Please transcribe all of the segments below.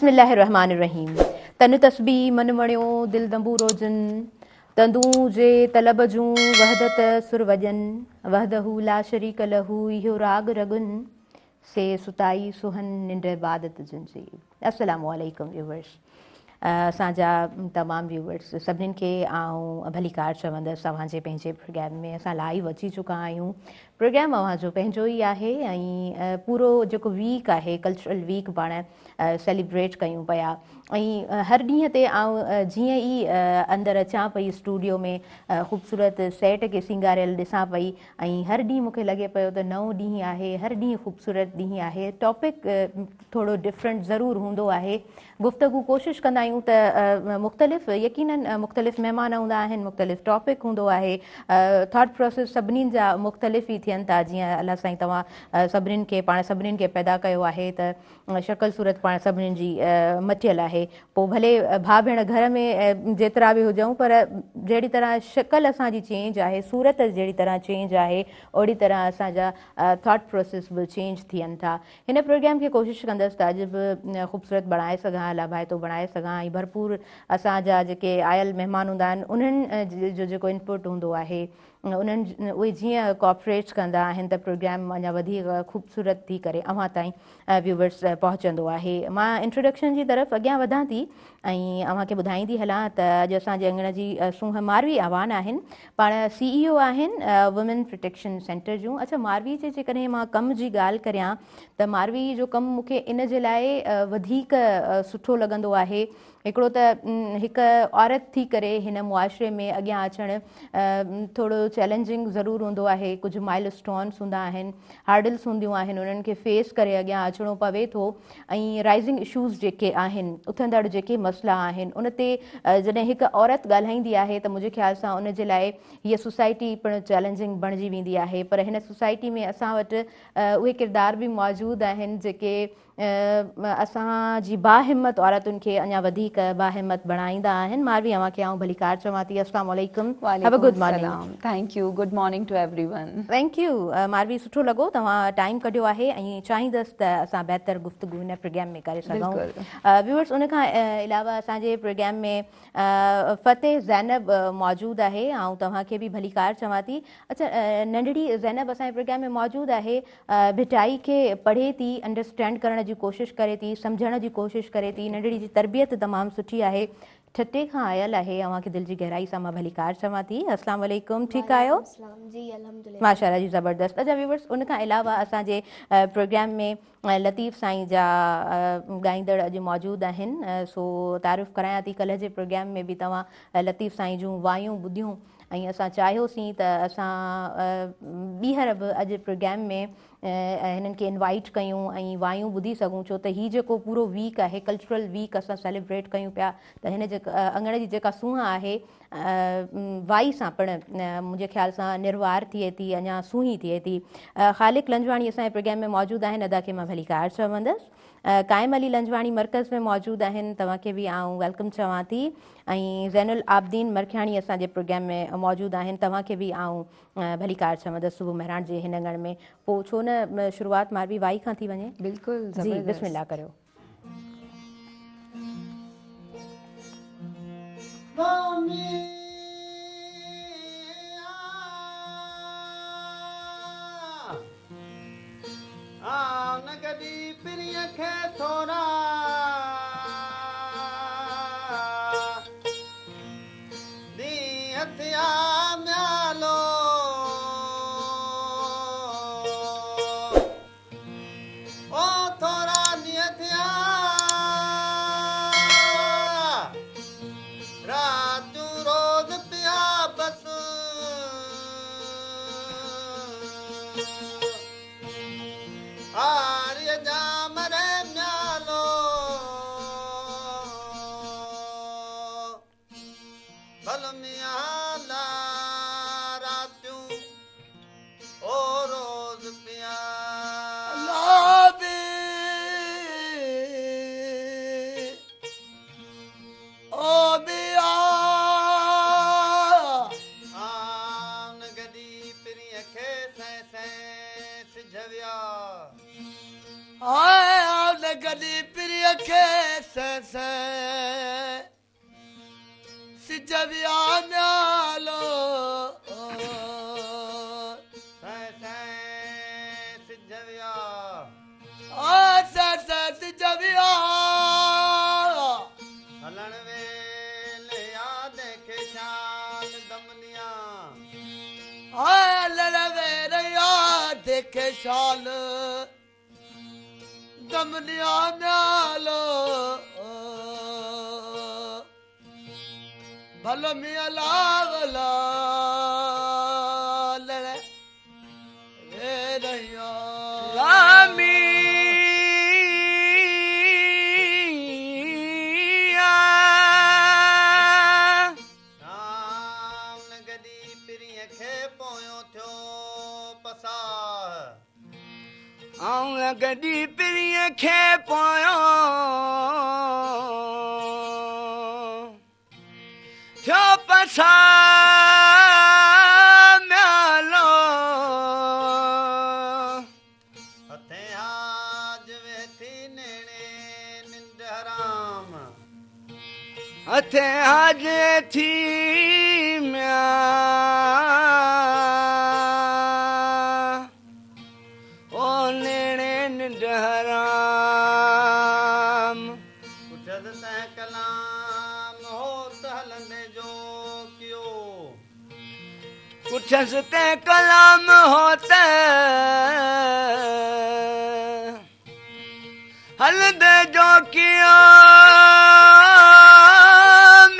बिस्मिल्लाहिर्रहमानिर्रहीम। तन तस्बी मन मणियो दिल दंबू रोजन तंदू जे तलब जूं वहदत सुर वजन वहदहू ला शरीक लहू इहो राग रगुन से सुताई सुहन निंड इबादत जुंजी। अस्सलामु अलैकुम व्यूवर्स। असांजा तमामु व्यूवर्स सभिनीनि खे आऊं भलीकार चवंदसि तव्हांजे पंहिंजे प्रोग्राम में असां लाइव अची चुका आहियूं। प्रोग्राम अवांजो पंहिंजो ई आहे ऐं पूरो जेको वीक आहे कल्चरल वीक पाण सेलिब्रेट कयूं पिया ऐं हर ॾींहं ते आऊं जीअं ई अंदरि अचां पई स्टूडियो में ख़ूबसूरत सेट खे सिंगारियल ॾिसां पई ऐं हर ॾींहुं मूंखे लॻे पियो त नओं ॾींहुं आहे, हर ॾींहुं ख़ूबसूरत ॾींहुं आहे। टॉपिक थोरो डिफरेंट ज़रूरु हूंदो आहे। गुफ़्तगू कोशिशि कंदा आहियूं त मुख़्तलिफ़ यकीनन मुख़्तलिफ़ महिमान हूंदा आहिनि, मुख़्तलिफ़ टॉपिक हूंदो आहे, थॉट प्रोसेस सभिनीनि जा मुख़्तलिफ़ ई थियनि था। जीअं अलाह साईं तव्हां सभिनीनि खे पाण सभिनीनि खे पैदा कयो आहे त शक्ल सूरत पाण सभिनीनि जी मटियल आहे। पोइ भले भाउ भेण घर में जेतिरा बि हुजूं पर जहिड़ी तरह शक्ल असांजी चेंज आहे, सूरत जहिड़ी तरह चेंज आहे, ओड़ी तरह असांजा थॉट प्रोसेस बि चेंज थियनि था। हिन प्रोग्राम खे कोशिशि कंदसि त अॼु बि ख़ूबसूरत बणाए सघां, लाभाइतो बणाए सघां ऐं भरपूर असांजा जेके आयल महिमान हूंदा आहिनि उन्हनि जो जेको इनपुट हूंदो आहे उन्हनि उहे जीअं कोऑपरेट कंदा आहिनि त प्रोग्राम अञा वधीक ख़ूबसूरत थी करे अव्हां ताईं व्यूवर्स पहुचंदो आहे। मां इंट्रोडक्शन जी तरफ़ अॻियां वधां थी ऐं अव्हांखे ॿुधाईंदी हलां त अॼु असांजे अंगण जी सूंहं मारवी आवान आहिनि। पाण CEO आहिनि वुमेन प्रोटेक्शन सेंटर जूं। अच्छा, मारवी जे जेकॾहिं मां कम जी ॻाल्हि करियां त मारवी जो कमु मूंखे इन जे लाइ वधीक सुठो लॻंदो आहे। हिकिड़ो त हिकु औरत थी करे हिन मुआशरे में अॻियां अचणु थोरो चैलेंजिंग ज़रूरु हूंदो आहे। कुझु माइलस्टोन्स हूंदा आहिनि, हार्डल्स हूंदियूं आहिनि, उन्हनि खे फेस करे अॻियां अचिणो पवे थो ऐं राइज़िंग इशूज़ जेके आहिनि, उथंदड़ जेके मसइला आहिनि, उन ते जॾहिं हिकु औरत ॻाल्हाईंदी आहे त मुंहिंजे ख़्याल सां उन जे लाइ हीअ सोसाइटी पिणु चैलेंजिंग बणिजी वेंदी आहे। पर हिन सोसाइटी में असां वटि उहे किरदार बि मौजूदु आहिनि जेके असांजी बाहिम्मत औरतुनि खे अञा वधीक बाहिम्मत बणाईंदा आहिनि। मारवी अव्हांखे आऊं भलीकार चवां थी। अस्सलाम वालेकुम। Have a good morning. Thank you. Good morning to everyone. Thank you Marvi, सुठो लॻो तव्हां टाइम कढियो आहे ऐं चाहींदसि त असां बहितर गुफ़्तगू हिन प्रोग्राम में करे सघूं। व्यूअर्स, उन खां अलावा असांजे प्रोग्राम में फ़तेह ज़ैनब मौजूदु आहे। ऐं तव्हांखे बि भलीकार चवां थी। अच्छा, नंढड़ी ज़ैनब असांजे प्रोग्राम में मौजूदु आहे। भिटाई खे पढ़े थी, अंडरस्टैंड करण जी कोशिशि करे थी, सम्झण जी कोशिशि करे थी। नंढड़ी जी तरबियत तमामु सुठी आहे, ठटे खां आयल आहे। अव्हांखे दिलि जी गहराई सां मां भलीकार चवां थी। अस्सलाम वालेकुम, ठीकु आहियो? जी अल्हम्दुलिल्लाह, माशाअल्लाह जी, ज़बरदस्त। अच्छा व्यूअर्स, उन खां अलावा असांजे प्रोग्राम में लतीफ़ साईं जा ॻाईंदड़ अॼु मौजूदु आहिनि। सो तारीफ़ करायां थी, कल्ह जे प्रोग्राम में बि तव्हां लतीफ़ साईं जूं वायूं ॿुधियूं ऐं असां चाहियोसीं त असां ॿीहर बि अॼु प्रोग्राम में हिननि खे इनवाइट कयूं ऐं वायूं ॿुधी सघूं। छो त हीअ जेको पूरो वीक आहे, कल्चरल वीक असां सेलिब्रेट कयूं पिया, त हिन अंगण जी जेका सूंहं आहे वाई सां पिणु मुंहिंजे ख़्याल सां निर्वार थिए थी, अञा सूही थिए थी। ख़ालिक लंजवाणी असांजे प्रोग्राम में मौजूदु आहिनि, अदा खे मां भलीकार चवंदसि। क़ाइम अली लंजवाणी मर्कज़ में मौजूदु आहिनि, तव्हांखे बि आऊं वेलकम चवां थी। ऐं ज़ैनुल आबदीन मरखियाणी असांजे प्रोग्राम में मौजूदु आहिनि, तव्हांखे बि आऊं भलीकार चवंदसि सुबुह महिराण जे हिन अंगण में। पोइ छो न शुरूआति मारवी वाई खां थी वञे? बिल्कुलु जी, बिस्मिल्लाह करियो। नगदी प्रिय खे थोरा दी हथिया म्यालो ओ थोरा दी हथिया रातू रोज पिया बस आर्य जाम रे म्यालो भल मियाला रातू ओ रोज पिया लाबी ओ बिया आन गदी प्रिय खे से सिझविया आन गदी प्रिय खे सैं सिजविया म्यालो सैं सिजविया सिजविया हलण वेले याद के शाल दमनिया हलण वेले याद के शाल दमनिया म्यालो भलो मिया लावला लड़े वे रहिया लामी राम नगदी पिरिय खे पोयो थियो पसाह आऊं गॾी पिरीअ खे पोयो थियो पसा म्यालो हथे आज वेठी नेणे निंड हराम हथे आज थी म्या हराम कुठद तह कलाम होत हलंदे जो कियो कुठस तह कलाम होत हलंदे जो कियो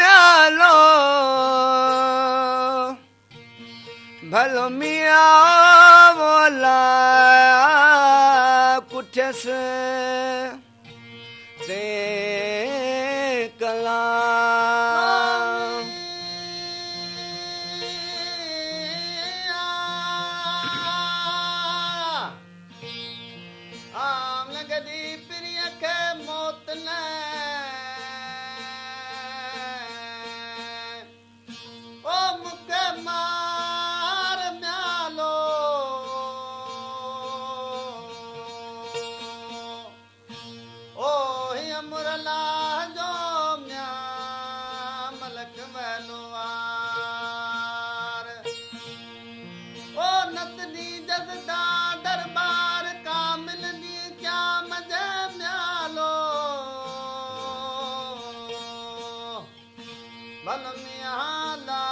म्यालो भलो मिया बोला कुठस ते कलाम आम लगदी पिरिय के मौत न ओ मुके मार म्यालो ओ ही मुरला जो म्या मलक वहलवार ओ नतनी जसदा दरबार कामिल दी क्या मजे म्यालो भल मियाला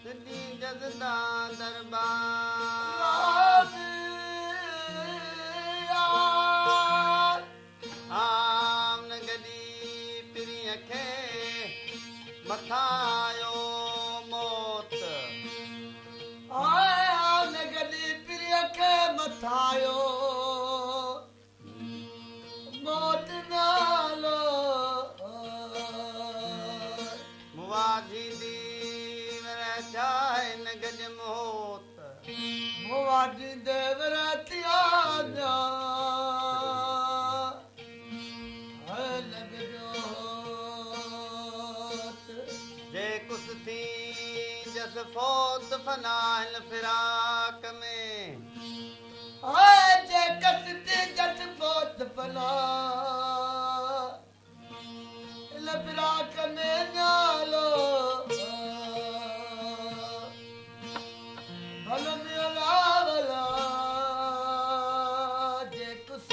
दी जसदा दरबार आम नगदी पिरिय खे मथायो मौत आम नगदी पिरिय खे मथायो मौत नालो मुवाजी दी मेरा चाहे नगद मौत मुवाजी देवरा तिया जे कुछ थी जस फौत फनाल फिराक में जे कस थी जस फौत फना फिराक में नालो भलो मिला भला जे कुछ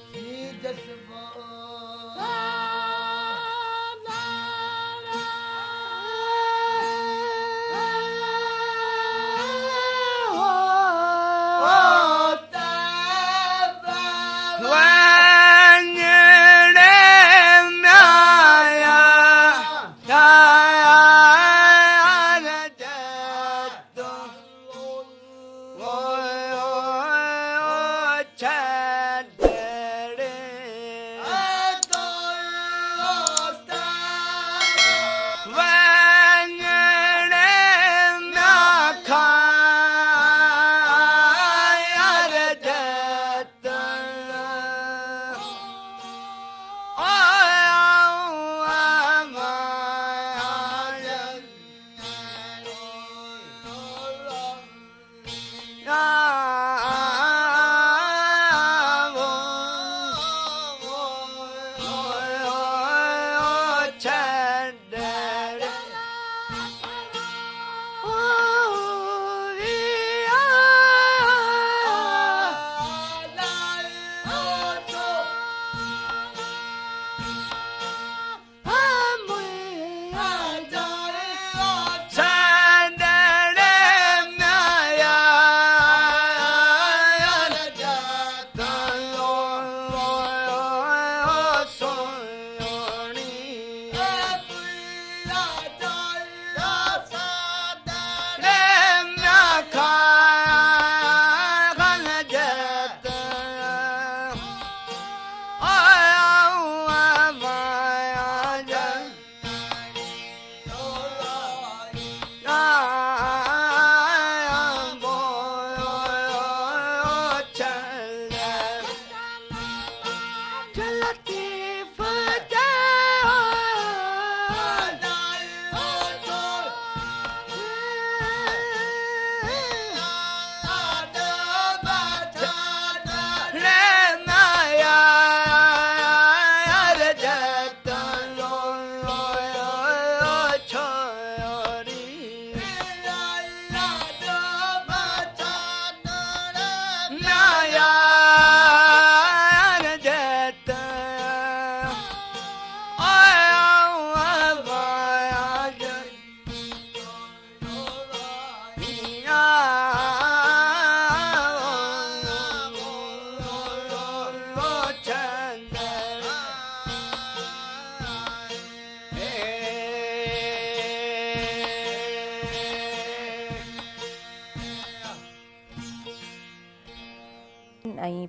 थी जस When you're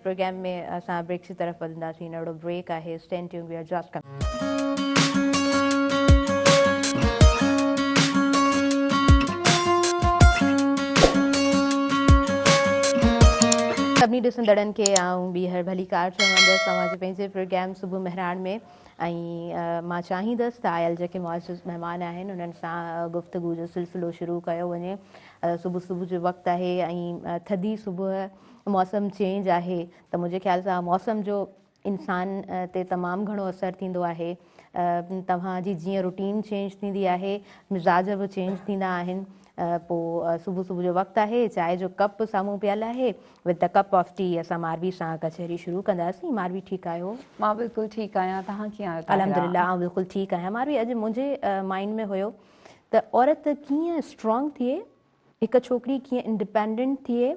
प्रोग्राम में असां ब्रेक जी तरफ़ वधंदासीं नंढो ब्रेक आहे stay tuned we are just सभिनी ॾिसंदड़नि खे आऊं ॿीहर भली कार चवंदसि तव्हांजे पंहिंजे प्रोग्राम सुबुह मेहरान में ऐं मां चाहींदसि त आयल जेके मुआज़िज़ महिमान आहिनि उन्हनि सां गुफ़्तगू जो सिलसिलो शुरू कयो वञे। सुबुह सुबुह जो वक़्तु आहे ऐं थधी सुबुह मौसम चेंज आहे त मुंहिंजे ख़्याल सां मौसम जो इंसान ते तमामु घणो असरु थींदो आहे। तव्हांजी जीअं रूटीन चेंज थींदी आहे मिज़ाज बि चेंज थींदा आहिनि। पोइ सुबुह सुबुह जो वक़्तु आहे चांहि जो कप साम्हूं पियल आहे with the cup of T असां मारवी सां कचहरी शुरू कंदासीं। मारवी ठीकु आहियो? मां बिल्कुलु ठीकु आहियां, तव्हां कीअं आहियो? अल्हम्दुलिल्लाह आउं बिल्कुलु ठीकु आहियां। मारवी अॼु मुंहिंजे माइंड में हुयो त औरत कीअं स्ट्रॉन्ग थिए, हिकु छोकिरी कीअं इंडिपेंडेंट थिए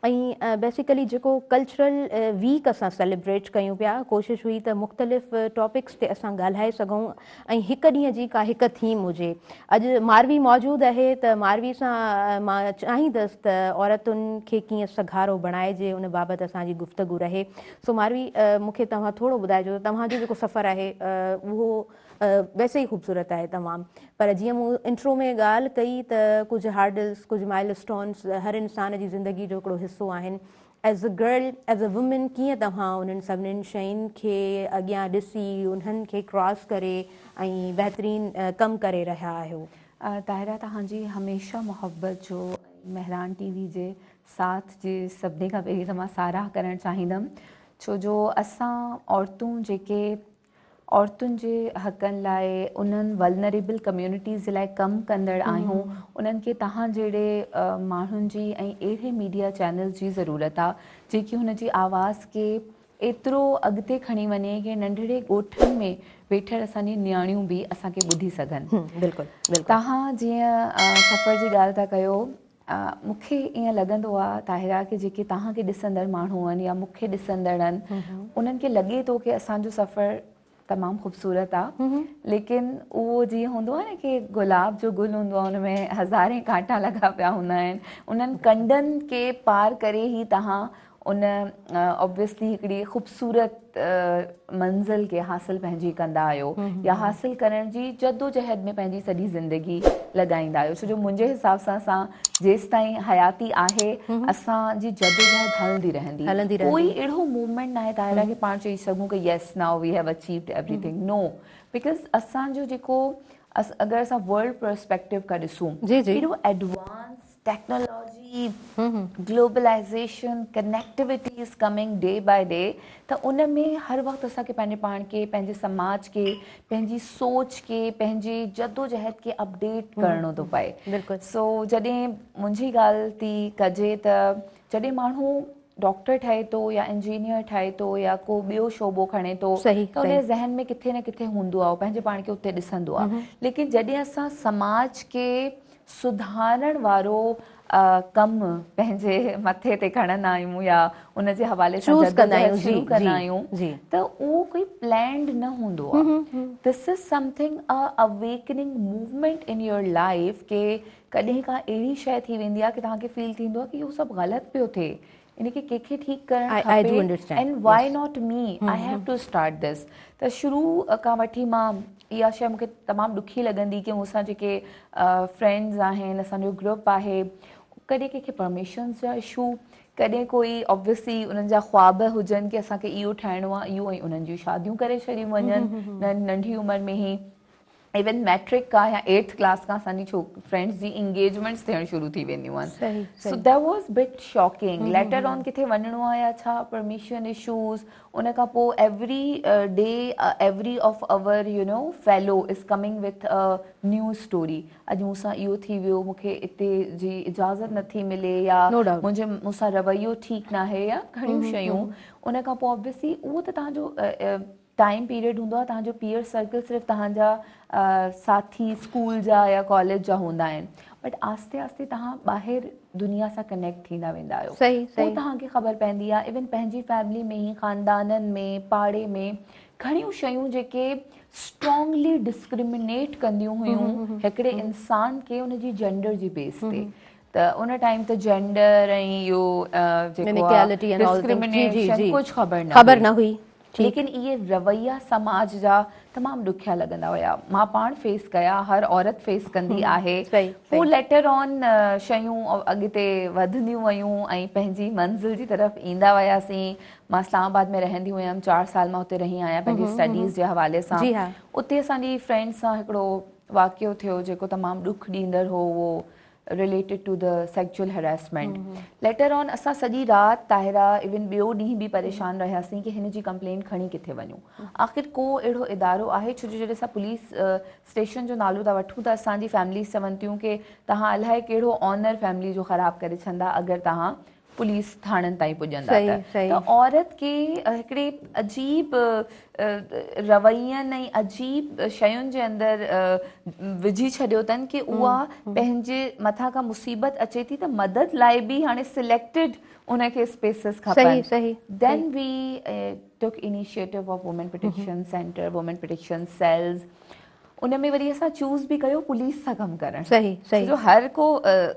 ऐं बेसिकली जेको कल्चरल वीक असां सेलिब्रेट कयूं पिया कोशिशि हुई त मुख़्तलिफ़ टॉपिक्स ते असां ॻाल्हाए सघूं ऐं हिकु ॾींहं जी का हिकु थीम हुजे। अॼु मारवी मौजूदु आहे त मारवी सां मां चाहींदसि त औरतुनि खे कीअं सघारो बणाइजे उन बाबति असांजी गुफ़्तगू रहे। सो मारवी मूंखे तव्हां थोरो ॿुधाइजो तव्हांजो जेको सफ़रु आहे उहो वैसे ई ख़ूबसूरत आहे तमामु, पर जीअं मूं इंट्रो में ॻाल्हि कई त कुझु हार्डल्स कुझु माइलस्टोन्स हर इंसान जी ज़िंदगी जो हिकिड़ो हिसो आहिनि। As a girl as a women कीअं तव्हां उन्हनि सभिनीनि शयुनि खे अॻियां ॾिसी उन्हनि खे क्रॉस करे ऐं बहितरीन कमु करे रहिया आहियो? ताहिरा तव्हांजी हमेशह मुहबत जो मेहरान टीवी जे साथ जे सभिनी खां पहिरीं त मां साराह करणु चाहींदमि छो जो असां औरतूं जेके औरतुनि जे हक़नि लाइ उन्हनि वल्नरेबल कम्यूनिटीज़ जे लाइ कमु कंदड़ आहियूं उन्हनि खे तव्हां जहिड़े माण्हुनि जी ऐं अहिड़े मीडिया चैनल्स जी ज़रूरत आहे जेकी हुन जी आवाज़ खे एतिरो अॻिते खणी वञे कि नंढड़े ॻोठनि में वेठल असांजी नियाणियूं बि असांखे ॿुधी सघनि। बिल्कुलु तव्हां जीअं सफ़र जी ॻाल्हि था कयो मूंखे ईअं लॻंदो आहे ताहिरा कि जेके तव्हांखे ॾिसंदड़ माण्हू आहिनि या मूंखे ॾिसंदड़ आहिनि उन्हनि खे लॻे थो कि असांजो सफ़रु तमामु ख़ूबसूरत आहे लेकिन उहो जीअं हूंदो आहे न कि गुलाब जो गुल हूंदो आहे हुनमें हज़ारे कांटा लॻा पिया हूंदा आहिनि उन्हनि कंडनि खे पार करे ई तव्हां उन ऑब्वियसली हिकिड़ी ख़ूबसूरत मंज़िल खे हासिलु पंहिंजी कंदा आहियो या हासिलु करण जी जदोजहद में पंहिंजी सॼी ज़िंदगी लॻाईंदा आहियो। छो जो मुंहिंजे हिसाब सां असां जेसि ताईं हयाती आहे असांजी जदोजहद हलंदी रहंदी। कोई अहिड़ो मूवमेंट न आहे ताहिरा कि पाण चई सघूं कि yes now we have achieved everything, no, because असांजो जेको अगरि असां वर्ल्ड पर्सपेक्टिव खां ॾिसूं एॾो advance technology globalisation connectivity is coming day by day त उन में हर वक़्तु असांखे पंहिंजे पाण खे पंहिंजे समाज खे पंहिंजी सोच खे पंहिंजी जदोजहद खे अपडेट करिणो थो पए। सो जॾहिं मुंहिंजी ॻाल्हि थी कजे त जॾहिं माण्हू डॉक्टर ठहे थो या इंजीनियर ठहे थो या को ॿियो शोबो खणे थो त उन ज़हन में किथे न किथे हूंदो आहे पंहिंजे पाण खे उते ॾिसंदो आहे लेकिन जॾहिं असां समाज खे सुधारण वारो कमु पंहिंजे मथे ते खणंदा आहियूं या उन जे हवाले सां जदोजहद शुरू कंदा आहियूं त उहो कोई प्लैंड न हूंदो आहे। This is something a awakening movement in your life के कॾहिं का अहिड़ी शइ थी वेंदी आहे कि तव्हांखे फील थींदो आहे कि इहो सभु ग़लति पियो थिए इनखे कंहिंखे ठीकु करणु खपे and why not me, I have to start this. त शुरू खां वठी मां इहा शइ मूंखे तमामु ॾुखी लॻंदी कि मूंसां जेके फ्रेंड्स आहिनि असांजो ग्रुप आहे कॾहिं कंहिंखे परमिशन्स जा इशू कॾहिं कोई ऑब्वियसली उन्हनि जा ख्वाब हुजनि कि असांखे इहो ठाहिणो आहे इहो ऐं उन्हनि जूं शादियूं करे छॾियूं वञनि नंढी उमिरि में ई इवन मैट्रिक खां या 8th क्लास खां असांजी फ्रेंड्स जी इंगेजमेंट्स थियणु शुरू थी वेंदियूं आहिनि। So that was bit shocking later on किथे वञिणो आहे या छा परमिशन इशूज़ उन खां पोइ every day every of our you know fellow is coming with a new story. अॼु मूंसां इहो थी वियो मूंखे हिते जी इजाज़त नथी मिले या मुंहिंजे मूंसां रवैयो ठीकु न आहे या घणियूं शयूं उन खां पोइ ऑब्वियसली उहो त तव्हांजो टाइम पीरियड हूंदो आहे तव्हांजो पीयर सर्कल सिर्फ़ु तव्हांजा साथी स्कूल जा या कॉलेज जा हूंदा आहिनि बट आस्ते आस्ते तव्हां ॿाहिरि दुनिया सां कनेक्ट थींदा वेंदा आहियो पोइ तव्हांखे ख़बर पवंदी आहे इवन पंहिंजी फैमिली में ई ख़ानदाननि में पाड़े में घणियूं शयूं जेके स्ट्रॉन्गली डिस्क्रिमिनेट कंदियूं हुयूं हिकिड़े इंसान खे उनजी जेंडर जी बेस ते त उन टाइम त जेंडर ऐं इहो Inequality and all things. जी, जी, डिस्क्रिमिनेशन जी। कुझु ख़बर न हुई। ठीक। लेकिन इहे रवैया समाज जा तमामु ॾुखिया लॻंदा हुया। मां पाण फेस कया, हर औरत फेस कंदी आहे। सही, पोइ सही। लेटर ऑन शयूं अॻिते वधंदियूं वयूं ऐं पंहिंजी मंज़िल जी तरफ़ ईंदा वियासीं। मां इस्लामाबाद में रहंदी हुयमि, 4 साल मां हुते रही आहियां पंहिंजी स्टडीज़ जे हवाले सां। जी हा। उते असांजी फ्रेंड सां हिकिड़ो वाक़ियो थियो जेको तमामु ॾुख ॾींदड़ हो, उहो related to the sexual harassment. Later on असां सॼी राति ताहिरा इवन ॿियो ॾींहुं बि परेशान रहियासीं कि हिन जी कंप्लेंट खणी किथे वञूं। आख़िर को अहिड़ो इदारो आहे, छो जो जॾहिं असां पुलिस स्टेशन जो नालो था वठूं त असांजी फैमिलीज़ चवनि थियूं कि तव्हां अलाए कहिड़ो ऑनर फैमिली जो ख़राबु करे छॾंदा अगरि तव्हां पुलिस थाणनि ताईं पुॼंदा सही, सही। त औरत खे हिकिड़े अजीब रवैयनि ऐं अजीब शयुनि जे अंदरि विझी छॾियो अथनि कि उहा पंहिंजे मथां खां मुसीबत अचे थी त मदद लाइ बि हाणे सिलेक्टेड उनखे स्पेसिस खपनि। सही। Then we took initiative of women protection centre, women protection cells. उन में वरी असां चूज़ बि कयो पुलिस सां कमु करणु। सही, सही। जो हर को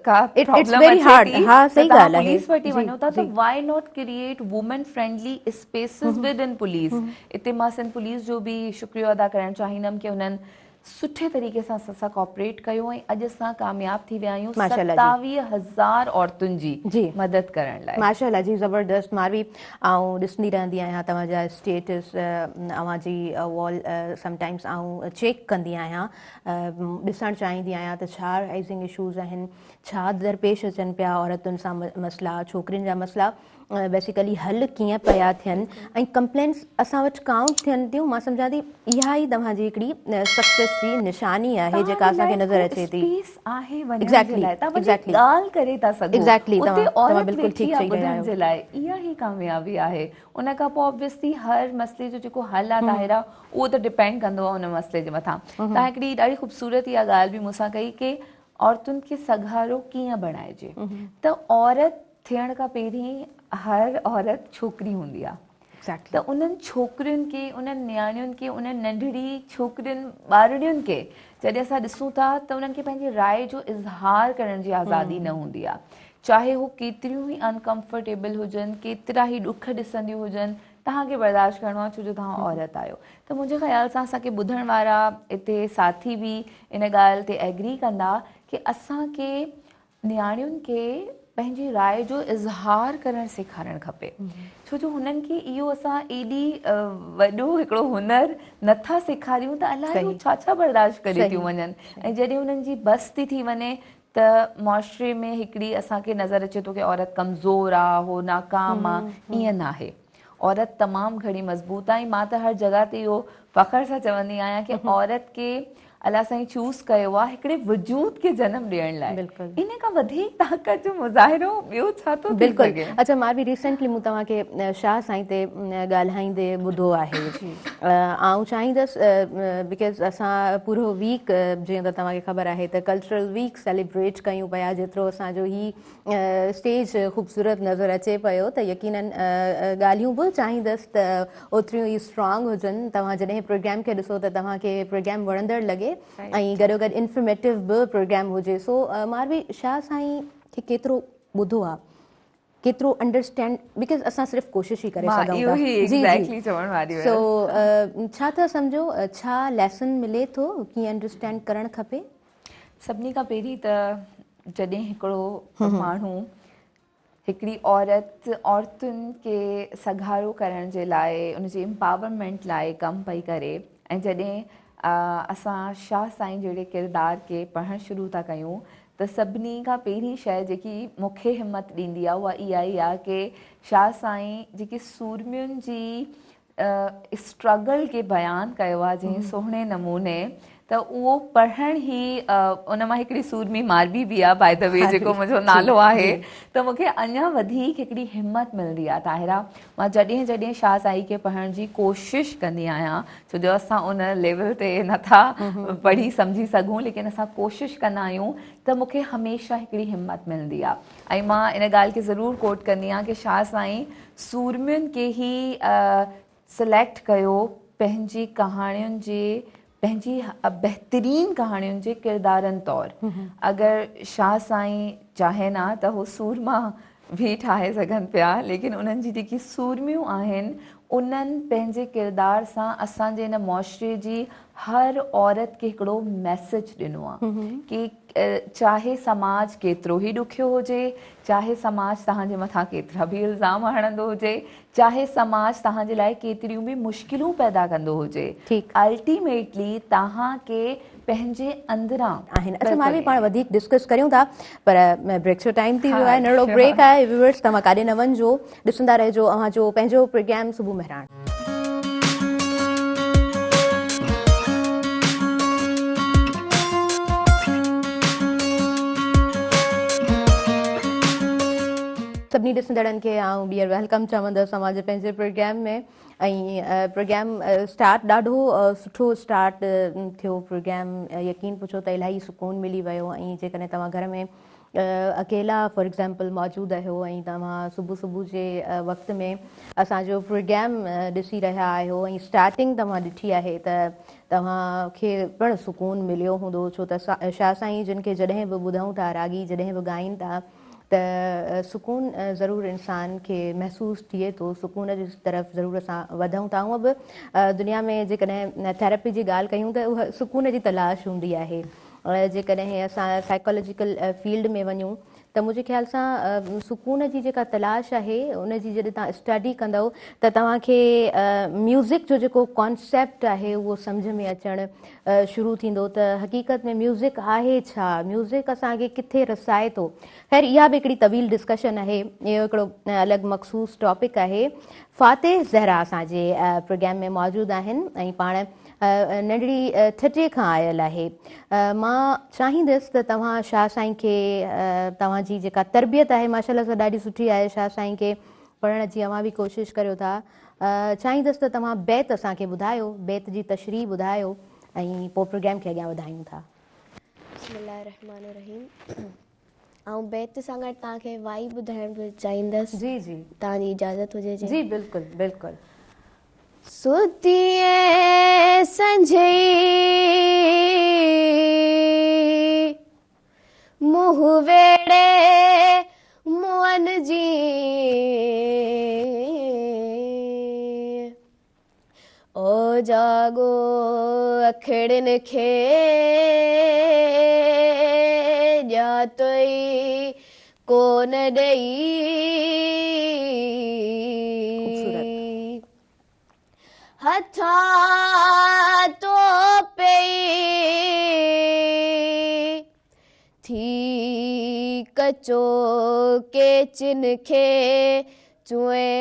का It's प्रॉब्लम very अचे hard। थी हाँ, त सही तव्हां ॻाल्हि आहे। पुलिस वटि जी, वञो था त जी। Why not create women friendly spaces within police. इते मां सिंध पुलिस जो बि शुक्रिया अदा करणु चाहींदमि कि उन्हनि सुठे तरीक़े सां असां कॉपरेट कयो ऐं अॼु असां कामयाब थी विया आहियूं माशाल्लाह जी। 27,000 औरतुनि जी। जी मदद करण लाइ। माशाल्लाह जी, ज़बरदस्त। मां बि ॾिसंदी रहंदी आहियां तव्हांजा स्टेटस, अवांजी वॉल समटाइम्स चेक कंदी आहियां, ॾिसणु चाहींदी आहियां त छा राइज़िंग इशूज़ आहिनि, छा दरपेश अचनि पिया औरतुनि सां मसइला, छोकिरियुनि जा मसइला बेसिकली हल कीअं पिया थियनि ऐं कंप्लेंट्स असां वटि काउंट थियनि थियूं। मां सम्झां थी इहा ई तव्हांजी हिकिड़ी सक्सेस जी निशानी आहे जेका असांखे नज़र अचे थी। आहे वञण जे Exactly, लाइ, तव्हां वञी exactly। ॻाल्हि करे था सघो। Exactly, उते तव्हां औरत बिल्कुलु वेठी ठीकु आहे चई रहिया ॿुधण आहियो। जे लाइ, इहा ई कामयाबी आहे। उन खां पोइ ऑब्वियसली हर मसइले जो जेको हल आहे ताहिरा, उहो त डिपेंड कंदो आहे उन मसइले जे मथां। तव्हां हिकिड़ी ॾाढी ख़ूबसूरत इहा ॻाल्हि बि मूंसां कई कि औरतुनि खे सघारो कीअं बणाइजे। त औरत थियण खां पहिरीं हर औरत छोकिरी हूंदी आहे। त उन्हनि छोकिरियुनि खे, उन्हनि न्याणियुनि खे, उन्हनि नंढड़ी छोकिरियुनि ॿारड़ियुनि खे जॾहिं असां ॾिसूं था त उन्हनि खे पंहिंजी राय जो इज़हार करण जी आज़ादी न हूंदी आहे। चाहे हू केतिरियूं ई अनकंफर्टेबल हुजनि, केतिरा ई ॾुख ॾिसंदियूं हुजनि, तव्हांखे बर्दाश्त करिणो आहे छो जो तव्हां औरत आहियो। त मुंहिंजे ख़्याल सां असांखे ॿुधण वारा हिते साथी बि इन ॻाल्हि ते एग्री कंदा कि असांखे न्याणियुनि खे पंहिंजी राय जो इज़हार करणु सेखारणु खपे। छो जो हुननि खे इहो असां एॾी वॾो हिकिड़ो हुनर नथा सेखारियूं त अलाए हू छा छा बर्दाश्त करे थियूं वञनि। ऐं जॾहिं हुननि जी बस थी वञे त मुआशरे में हिकिड़ी असांखे नज़र अचे थो कि औरत कमज़ोर आहे, हो नाकाम आहे। ईअं न आहे, औरत तमामु घणी मज़बूत आहे। मां त हर जॻह ते इहो फ़ख्र सां चवंदी आहियां कि औरत खे अलाह साईं चूज़ कयो आहे हिकिड़े वजूद खे जनम ॾियण लाइ। इन खां वधीक ताक़त जो मुज़ाहिरो ॿियो छा थो थी सघे। अच्छा, मां बि रिसेंटली मूं तव्हांखे शाह साईं ते ॻाल्हाईंदे ॿुधो आहे। आउं चाहींदसि बिकॉज़ असां पूरो वीक, जीअं त तव्हांखे ख़बर आहे त कल्चरल वीक सेलिब्रेट कयूं पिया, जेतिरो असांजो ही स्टेज ख़ूबसूरत नज़र अचे पियो त यकीनन ॻाल्हियूं बि चाहींदसि त ओतिरियूं ई स्ट्रॉन्ग हुजनि। तव्हां जॾहिं प्रोग्राम खे ॾिसो त तव्हांखे प्रोग्राम वणंदड़ लॻे ऐं गॾोगॾु इंफॉर्मेटिव बि प्रोग्राम हुजे। सो मां बि शाह साईं खे केतिरो ॿुधो आहे, केतिरो अंडरस्टैंड, बिकॉज़ असां सिर्फ़ु कोशिशि ई करे सघूं था। एग्ज़ैक्टली चवण वारी सो छा था सम्झो, छा लेसन मिले थो, कीअं अंडरस्टैंड करणु खपे? सभिनी खां पहिरीं त जॾहिं हिकिड़ो माण्हू हिकिड़ी औरतुनि खे सघारो करण जे लाइ, उनजे एम्पावरमेंट लाइ कमु पई करे, ऐं जॾहिं असां शाह साईं जहिड़े किरदार खे पढ़णु शुरू था कयूं त सभिनी खां पहिरीं शइ जेकी मूंखे हिमत ॾींदी आहे उहा इहा ई आहे कि शाह साईं जेकी सूरमियुनि जी स्ट्रगल खे बयानु कयो आहे जंहिं सुहिणे नमूने, त उहो पढ़णु ई उन मां हिकिड़ी सूरमी मारबी बि आहे बाय द वे, जेको मुंहिंजो नालो आहे। त मूंखे अञा वधीक हिकिड़ी हिमत मिलंदी आहे। ताहिरा, मां जॾहिं जॾहिं शाह साईं खे पढ़ण जी कोशिशि कंदी आहियां, छो जो असां उन लेवल ते नथा पढ़ी सम्झी सघूं, लेकिन असां कोशिशि कंदा आहियूं, त मूंखे हमेशह हिकिड़ी हिमत मिलंदी आहे। ऐं मां इन ॻाल्हि खे ज़रूरु कोट कंदी आहियां कि शाह साईं सूरमियुनि खे ई सिलेक्ट कयो पंहिंजी कहाणियुनि जे पंहिंजी बहितरीन कहाणियुनि जे किरदारनि तौरु अगरि शाह साईं चाहिनि हा त हू सूरमा भी ठाहे सघनि पिया, लेकिन उन्हनि जी जेकी सूरमियूं आहिनि उन्हनि पंहिंजे किरदार सां असांजे हिन मुआशरे जी हर औरत खे हिकिड़ो मैसेज ॾिनो आहे कि चाहे समाज केतिरो ई ॾुखियो हुजे, चाहे समाज तव्हांजे मथां केतिरा बि इल्ज़ाम हणंदो हुजे, चाहे समाज तव्हांजे लाइ केतिरियूं बि मुश्किलूं पैदा कंदो हुजे, ठीकु। अल्टीमेटली तव्हांखे पंहिंजे अंदरां आहिनि। अच्छा, मां बि पाण वधीक डिस्कस करियूं था, पर ब्रेक जो टाइम थी वियो हा, आहे, नंढिड़ो sure. ब्रेक आहे। व्यूअर्स, तव्हां काॾे न वञिजो, ॾिसंदा रहिजो अव्हांजो पंहिंजो प्रोग्राम सुबुह मेहरान। सभिनी ॾिसंदड़नि खे आउं ॿीहर वेलकम चवंदसि अव्हांजे पंहिंजे प्रोग्राम में। ऐं प्रोग्राम स्टार्ट ॾाढो सुठो स्टार्ट थियो प्रोग्राम। यकीन पुछो त इलाही सुकून मिली वियो। ऐं जेकॾहिं तव्हां घर में अकेला फॉर एग्ज़ाम्पल मौजूदु आहियो ऐं तव्हां सुबुह जे वक़्त में असांजो प्रोग्राम ॾिसी रहिया आहियो ऐं स्टार्टिंग तव्हां ॾिठी आहे त तव्हांखे पिणु सुकून मिलियो हूंदो, छो त शाह साईं जिन खे जॾहिं बि ॿुधूं था, रागी जॾहिं बि ॻाइनि था, त सुकून ज़रूरु इंसान खे महसूसु थिए थो, सुकून जी तरफ़ ज़रूरु असां वधूं था। हूअं बि दुनिया में जेकॾहिं थेरेपी जी ॻाल्हि कयूं त उहा सुकून जी तलाश हूंदी आहे। जेकॾहिं असां साइकोलॉजिकल फील्ड में वञूं त मुंहिंजे ख़्याल सां सुकून जी जेका तलाश आहे उन जी जॾहिं तव्हां स्टडी कंदव त तव्हांखे म्यूज़िक जो जेको कॉन्सेप्ट आहे उहो सम्झ में अचणु शुरू थींदो त हक़ीक़त में म्यूज़िक आहे छा, म्यूज़िक असांखे किथे रसाए थो। ख़ैर, इहा बि हिकिड़ी तवील डिस्कशन आहे, इहो हिकिड़ो अलॻि मख़सूस टॉपिक आहे। फ़ातिह ज़हरा असांजे प्रोग्राम में मौजूदु आहिनि ऐं पाण नंढड़ी ठटे खां आयल आहे। मां चाहींदसि त तव्हां शाह साईं खे तव्हांजी जेका तरबियत आहे माशाल्लाह सां ॾाढी सुठी आहे, शाह साईं खे पढ़ण जी अव्हां बि कोशिशि करियो था। चाहींदसि त तव्हां बैत असांखे ॿुधायो, बैत जी तशरीह ॿुधायो ऐं पोइ प्रोग्राम खे अॻियां वधायूं था। बिस्मिल्लाहिर्रहमानिर्रहीम। ऐं बैत सां गॾु तव्हांखे वाई ॿुधाइणु चाहींदसि, जी जी तव्हांजी इजाज़त हुजे जी, बिल्कुलु बिल्कुलु। सुतिए संझई मुंह वेड़े मुअन जी, ओ जागो अखड़िन खे ॼातोई कोन ॾेई, हथा तो पई थी कचो के चिन खे चुए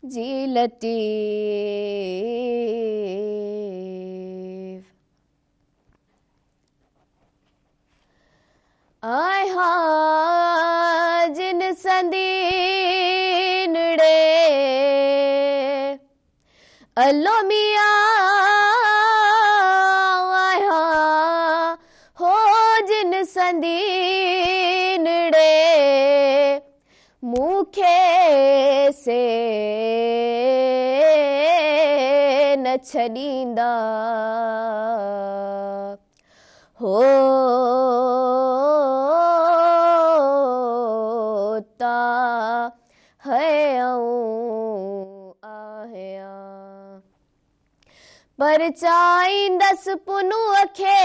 जी लतीफ़। आय हा जिन संदीनड़े अल्लो मिया, आय हा हो जिन संदीनड़े मूंखे से न छॾींदा, हो ता है आहियां पर चाहींदसि पुनूअ खे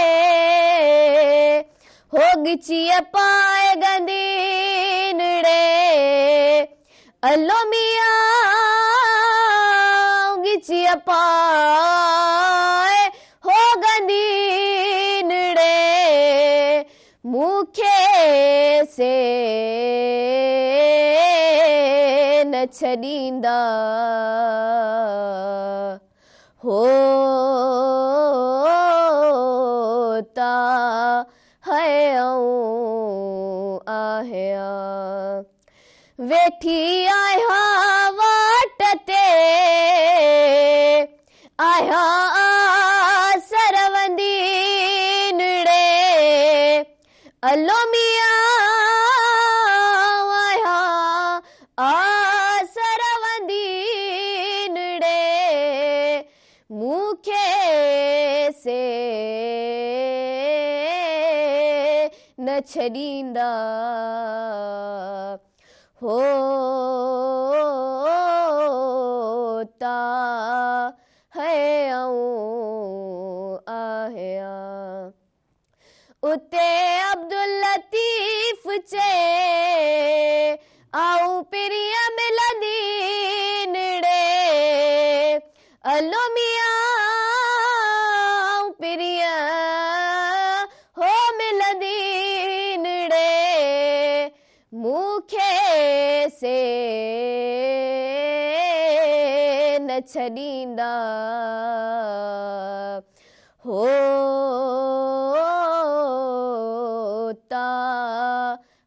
हो गिचीअ पाए गंदीनड़े अल्लो मिया गिचीअ पाए हो गंदीनड़े मूंखे से न छॾींदा, हो ता है आहियां वेठी आहियां वाट ते, आहियां सरवंदीनड़े अल्लो मिया, आहियां सरवंदीनड़े से न छॾींदा होता है आहिया उते अब्दुल लतीफ़ चए आऊं पिरिया मिलंदी निड़े अलो मियां पिरिया हो मिलंदी निड़े मूंखे से न छॾींदा होता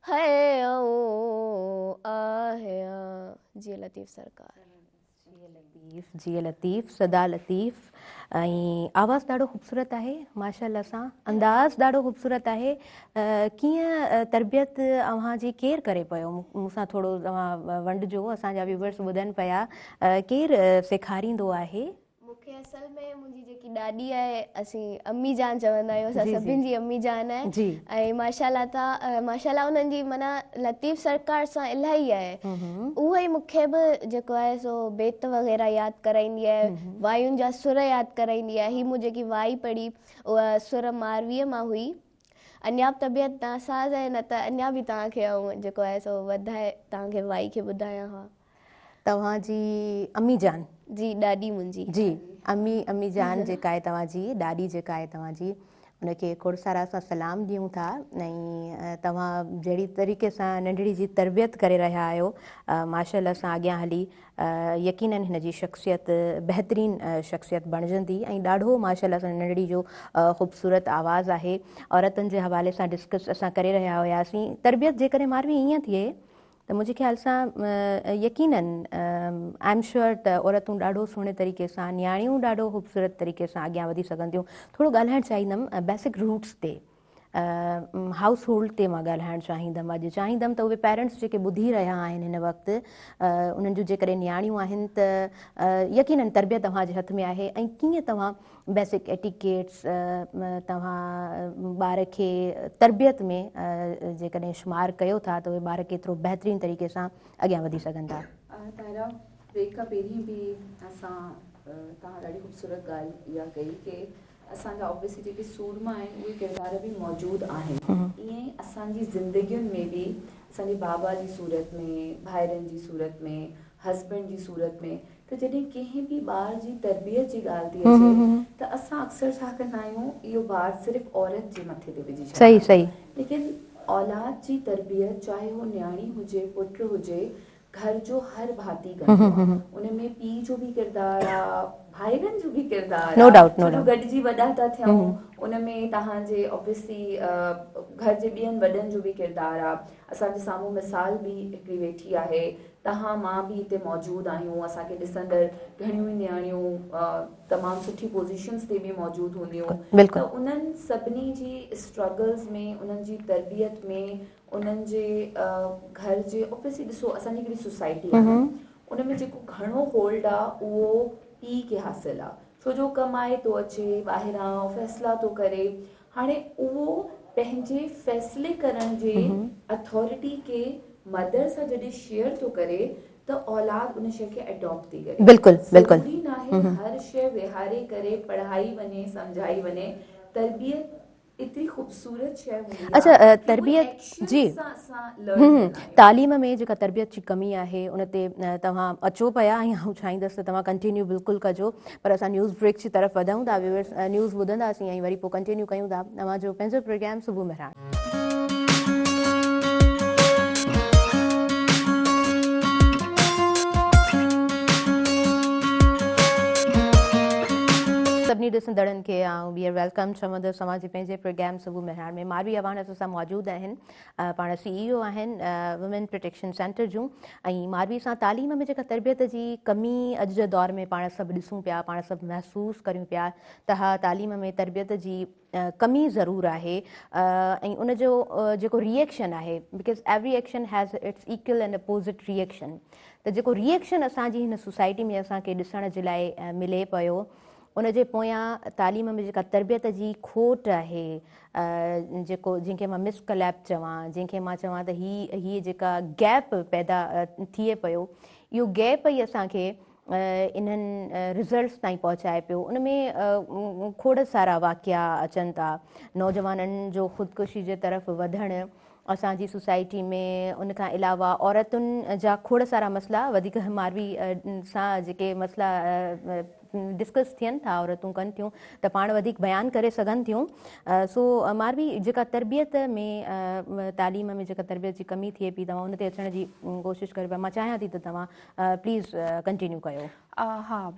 है आहिया। जी लतीफ़ सरकार। जी लतीफ़ सदा लतीफ़ ऐं आवाज़ु ॾाढो ख़ूबसूरत आहे माशाअल्लाह सां अंदाज़ ॾाढो ख़ूबसूरत आहे कीअं तरबियत अव्हांजी केरु करे पियो मूंसां थोरो तव्हां वंडिजो असांजा व्यूवर्स ॿुधनि पिया केरु सेखारींदो आहे मूंखे असल में मुंहिंजी जेकी ॾाॾी आहे असीं अम्मी जान चवंदा आहियूं असां सभिनि जी अम्मी जान आहे ऐं माशाअल्लाह उन्हनि जी माना लतीफ़ सरकार सां इलाही आहे उहो ई मूंखे बि जेको आहे सो बेत वग़ैरह यादि कराईंदी आहे वायुनि जा सुर यादि कराईंदी आहे हीअ मूं जेकी वाई पढ़ी उहा सुर मारवीअ मां हुई अञा बि तबियत नासाज़ आहे न त अञा बि तव्हांखे जेको आहे सो वधाए तव्हांखे वाई खे ॿुधायां हा तव्हांजी अम्मी जान जी ॾाॾी मुंहिंजी जी अम्मी जान जेका आहे तव्हांजी ॾाॾी जेका आहे तव्हांजी उनखे खोड़ सारा असां सलाम ॾियूं था ऐं तव्हां जहिड़ी तरीक़े सां नंढड़ी जी तरबियत करे रहिया आहियो माशाअल्लाह सां अॻियां हली यकीनन हिन जी शख़्सियत बहितरीन शख़्सियत बणिजंदी ऐं ॾाढो माशाअल्लाह सां नंढड़ी जो ख़ूबसूरत आवाज़ु आहे औरतुनि जे हवाले सां डिस्कस असां करे रहिया हुयासीं तरबियत जेकॾहिं मारवी ईअं थिए त मुंहिंजे ख़्याल सां यकीनन आई एम श्योर त औरतूं ॾाढो सुहिणे तरीक़े सां न्याणियूं ॾाढो ख़ूबसूरत तरीक़े सां अॻियां वधी सघंदियूं थोरो ॻाल्हाइणु चाहींदमि बेसिक रूट्स ते हाउस होल्ड ते मां ॻाल्हाइणु चाहींदमि अॼु चाहींदमि त उहे पेरेंट्स जेके ॿुधी रहिया आहिनि हिन वक़्तु उन्हनि जूं जेकॾहिं न्याणियूं आहिनि त यकीनन तरबियत तव्हांजे हथ में आहे ऐं कीअं तव्हां बेसिक एटिकेट्स तव्हां ॿार खे तरबियत में जेकॾहिं शुमारु कयो था त उहे ॿार केतिरो बहितरीन तरीक़े सां अॻियां वधी सघंदा ताहिरा ब्रेक खां पहिरीं बि असां तव्हां ॾाढी ख़ूबसूरत ॻाल्हि इहा कई की असांजा ऑब्वियसली जेके सूरमा आहिनि उहे किरदार बि मौजूदु आहिनि ईअं ई असांजी ज़िंदगियुनि में बि असांजे बाबा जी सूरत में भाइरनि जी सूरत में हस्बैंड जी सूरत में त जॾहिं कंहिं बि ॿार जी तरबियत जी ॻाल्हि थी अचे त असां अक्सर छा कंदा आहियूं इहो ॿार सिर्फ़ु औरत जे मथे ते विझी छॾींदा आहियूं सही लेकिन औलाद जी तरबियत चाहे उहो न्याणी हुजे पुटु हुजे घर जो हर भाती कंदो आहे उन में पीउ जो बि किरदारु आहे भाइरनि जो बि किरदारु नो डाउट गॾिजी वॾा था थियूं उन में तव्हांजे ऑब्वियसली घर जे ॿियनि वॾनि जो बि किरदारु आहे असांजे साम्हूं मिसाल बि हिकिड़ी वेठी आहे तव्हां मां बि हिते मौजूदु आहियूं असांखे ॾिसंदड़ घणियूं ई न्याणियूं तमामु सुठी पोज़ीशन्स ते बि मौजूदु हूंदियूं त उन्हनि सभिनी जी स्ट्रगल्स में उन्हनि जी तरबियत में उन्हनि जे घर जे ऑब्वियसली ॾिसो असांजी हिकिड़ी सोसाइटी आहे उन में जेको घणो होल्ड आहे उहो पीउ खे हासिलु आहे छो जो कमाए थो अचे ॿाहिरां फ़ैसिला थो करे हाणे उहो पंहिंजे फ़ैसिले करण जे अथॉरिटी खे मदर सां जॾहिं शेयर थो करे त औलाद उन शइ खे एडॉप्ट थी करे बिल्कुलु ज़रूरी न आहे हर शइ विहारे करे पढ़ाई वञे सम्झाई वञे तरबियत एतिरी ख़ूबसूरत शइ हूंदी आहे अच्छा तरबियत जी तालीम में जेका तरबियत जी कमी आहे उन ते तव्हां अचो पिया ऐं आउं चाहींदसि त तव्हां कंटिन्यू बिल्कुलु कजो पर असां न्यूज़ ब्रेक जी तरफ़ वधूं था व्यूअर्स न्यूज़ ॿुधंदासीं ऐं वरी पोइ कंटिन्यू कयूं था तव्हांजो पंहिंजो प्रोग्राम सुबुह में सभिनी ॾिसंदड़नि खे आउं ॿीहर वेलकम चवंदसि तव्हांजे पंहिंजे प्रोग्राम सुबुह मेहरान में मारवी अवानत सां मौजूदु आहिनि पाण CEO आहिनि वुमेन प्रोटेक्शन सेंटर जूं ऐं मारवी सां तालीम में जेका तरबियत जी कमी अॼु जे दौर में पाण सभु ॾिसूं पिया पाण सभु महसूसु करियूं पिया त हा तालीम में तरबियत जी कमी ज़रूरु आहे ऐं उनजो जेको रिएक्शन आहे because every action has its equal and opposite reaction त जेको रिएक्शन असांजी हिन सोसाइटी में असांखे ॾिसण जे लाइ मिले पियो उन जे पोयां तालीम में जेका तरबियत जी खोट आहे, जेको जंहिंखे मां मिसकलैप चवां, जंहिंखे मां चवां त हीअ जेका गैप पैदा थिए पियो, इहो गैप ई असांखे इन्हनि रिज़ल्ट्स ताईं पहुचाए पियो। उन में खोड़ सारा वाक़िया अचनि था, नौजवाननि जो ख़ुदकुशी जे तरफ़ वधणु असांजी सोसाइटी में, उन खां अलावा औरतुनि जा खोड़ सारा मसइला, वधीक मारवी सां जेके मसइला डिस्कस थियनि था, औरतूं कनि थियूं त पाण वधीक बयानु करे सघनि थियूं। सो मारवी जेका तरबियत में तालीम में जेका तरबियत जी कमी थिए पई, तव्हां उन ते अचण जी कोशिशि कयो पिया। मां चाहियां थी त तव्हां प्लीज़ कंटिन्यू कयो। हा,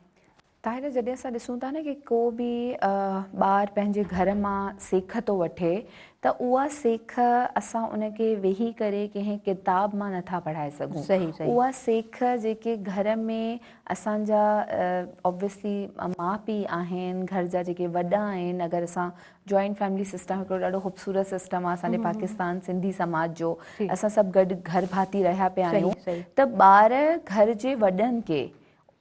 ताहिर जॾहिं असां ॾिसूं था न कि को बि ॿार पंहिंजे घर मां सेख थो वठे, त उहा सेख असां उनखे वेही करे कंहिं किताब मां नथा पढ़ाए सघूं। सही सही। उहा सेख जेके घर में असांजा ऑब्वियसली माउ पीउ आहिनि, घर जा जेके वॾा आहिनि, अगरि असां जॉइंट फैमिली सिस्टम हिकिड़ो ॾाढो ख़ूबसूरत सिस्टम आहे असांजे पाकिस्तान सिंधी समाज जो, असां सभु गॾु घर भाती रहिया पिया आहियूं, त ॿार घर जे वॾनि खे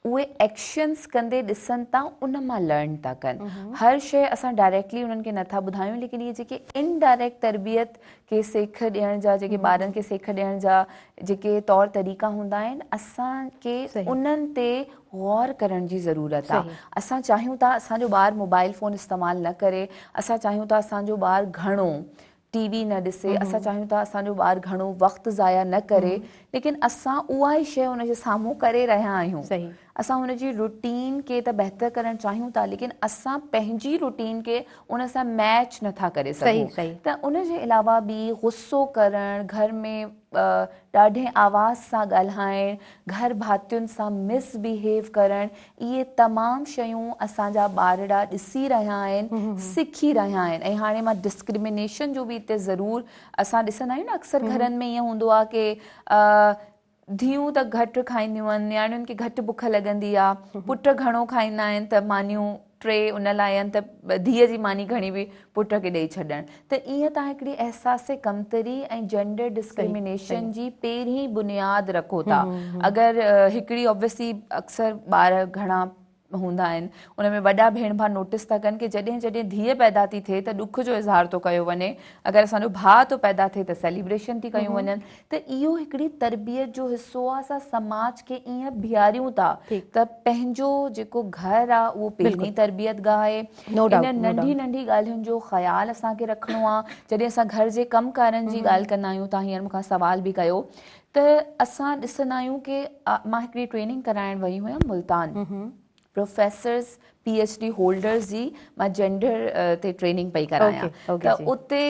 उहे एक्शन्स कंदे ॾिसनि था, उन मां लर्न था कनि। हर शइ असां डायरेक्टली उन्हनि खे नथा ॿुधायूं, लेकिन इहे जेके इनडायरेक्ट तरबियत खे सेख ॾियण जा, जेके ॿारनि खे सेख ॾियण जा जेके तौर तरीक़ा हूंदा आहिनि, असांखे उन्हनि ते गौर करण जी ज़रूरत आहे। असां चाहियूं था असांजो ॿारु मोबाइल फ़ोन इस्तेमालु न करे, असां चाहियूं था असांजो ॿारु घणो टीवी न ॾिसे, असां चाहियूं था असांजो ॿारु घणो वक़्तु ज़ाया न करे, लेकिन असां उहा ई शइ हुनजे साम्हूं करे रहिया आहियूं। असां हुनजी रूटीन खे त बहितर करणु चाहियूं था, लेकिन असां पंहिंजी रूटीन खे उन सां मैच नथा करे सघूं। त उन जे अलावा बि गुस्सो करणु, घर में ॾाढे आवाज़ सां ॻाल्हाइणु, घर भातियुनि सां मिसबिहेव करणु, इहे तमामु शयूं असांजा ॿारड़ा ॾिसी रहिया आहिनि, सिखी रहिया आहिनि। ऐं हाणे मां डिस्क्रिमिनेशन जो बि हिते ज़रूरु असां ॾिसंदा आहियूं न, अक्सर घरनि में ईअं हूंदो आहे की धीअरूं त घटि खाईंदियूं आहिनि, नियाणियुनि खे घटि बुख लॻंदी आहे, पुट घणो खाईंदा आहिनि त मानियूं टे उन लाइ आहिनि त धीअ जी मानी घणी बि पुट खे ॾेई छॾणु। त ईअं तव्हां हिकिड़ी अहसास कमतरी ऐं जेंडर डिस्क्रिमिनेशन जी पहिरीं बुनियादु रखो था। अगरि हिकिड़ी ऑब्वियसली अक्सर ॿार घणा हूंदा आहिनि, उन में वॾा भेण भाउ नोटिस था कनि कि जॾहिं जॾहिं धीअ पैदा थी थिए त ॾुख जो इज़हार थो कयो वञे, अगरि असांजो भाउ थो पैदा थिए त सेलिब्रेशन थी कयूं वञनि। त इहो हिकिड़ी तरबियत जो हिसो आहे। असां समाज खे ईअं बीहारियूं था त पंहिंजो जेको घरु आहे उहो पहिरीं तरबियत गाह आहे। इन नंढी नंढी ॻाल्हियुनि जो ख़्यालु असांखे रखिणो आहे। जॾहिं असां घर जे कमकारनि जी ॻाल्हि कंदा आहियूं, तव्हां हींअर मूंखां सवाल बि कयो, त असां ॾिसंदा आहियूं कि मां हिकिड़ी ट्रेनिंग कराइण वई हुयमि मुल्तान, प्रोफेसर्स PhD होल्डर्स जी मां जेंडर ते ट्रेनिंग पई करायां। त उते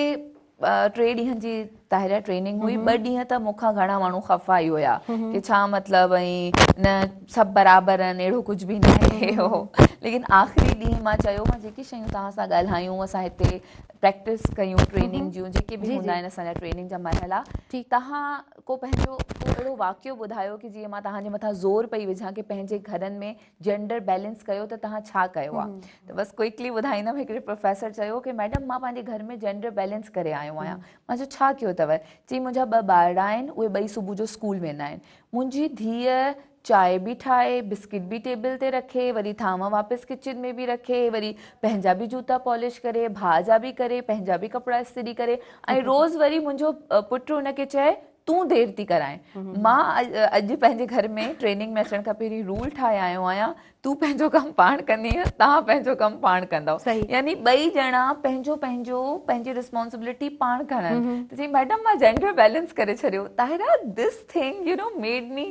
3 ॾींहंनि जी ताहिरा ट्रेनिंग हुई। 2 ॾींहं त मूंखां घणा माण्हू ख़फ़ा ई हुया कि छा मतिलबु, ऐं न सभु बराबरि आहिनि, अहिड़ो कुझु बि न आहे हो। लेकिन आख़िरी ॾींहुं मां चयो, मां जेकी शयूं तव्हां सां ॻाल्हायूं, असां हिते प्रैक्टिस कयूं ट्रेनिंग जूं, जेके बि हूंदा आहिनि असांजा ट्रेनिंग जा मरहला, तव्हां को पंहिंजो अहिड़ो वाक़ियो ॿुधायो कि जीअं मां तव्हांजे मथां ज़ोर पई विझां कि पंहिंजे घरनि में जेंडर बैलेंस कयो, त तव्हां छा कयो आहे। त बसि क्विकली ॿुधाईंदमि। हिकिड़े प्रोफेसर चयो कि मैडम मां पंहिंजे घर में जेंडर बैलेंस करे आयो आहियां। मां चयो छा कयो अथव? चई मुंहिंजा 2 ॿार आहिनि, उहे 2 सुबुह जो स्कूल वेंदा आहिनि। मुंहिंजी धीअ चांहि बि ठाहे, बिस्किट बि टेबल ते रखे, वरी थाम वापसि किचन में बि रखे, वरी पंहिंजा बि जूता पॉलिश करे, भाउ जा बि करे, पंहिंजा बि कपिड़ा इस्त्री करे, ऐं रोज़ वरी मुंहिंजो पुटु हुनखे चए तूं देरि थी कराए। मां अॼु पंहिंजे घर में ट्रेनिंग में अचण खां पहिरीं रूल ठाहे आयो आहियां, तूं पंहिंजो कमु पाण कंदीअ, तव्हां पंहिंजो कमु पाण कंदव। यानी 2 ॼणा पंहिंजी रिस्पॉन्सिबिलिटी पाण खणनि। त चई मैडम मां जेंडर बैलेंस करे छॾियो। Tahira this thing made me,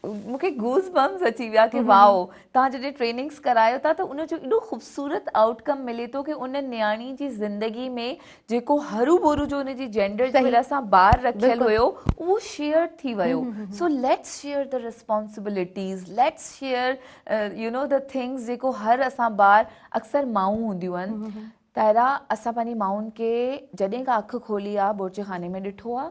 मूंखे गूज़ बम्स अची विया कि वाओ, तव्हां जॾहिं ट्रेनिंग्स करायो था त उनजो एॾो ख़ूबसूरत आउटकम मिले थो कि उन नियाणी जी ज़िंदगी में जेको हरू भरू जो उनजी जेंडर जे लाइ असां ॿार रखियलु हुयो, उहो शेयर थी वियो। So let's share the responsibilities, let's share the things जेको हर असां ॿार, अक्सर माऊं हूंदियूं आहिनि। ताहिरा असां पंहिंजी माउनि खे जॾहिं खां अखि खोली आहे, बोरचे खाने में ॾिठो आहे,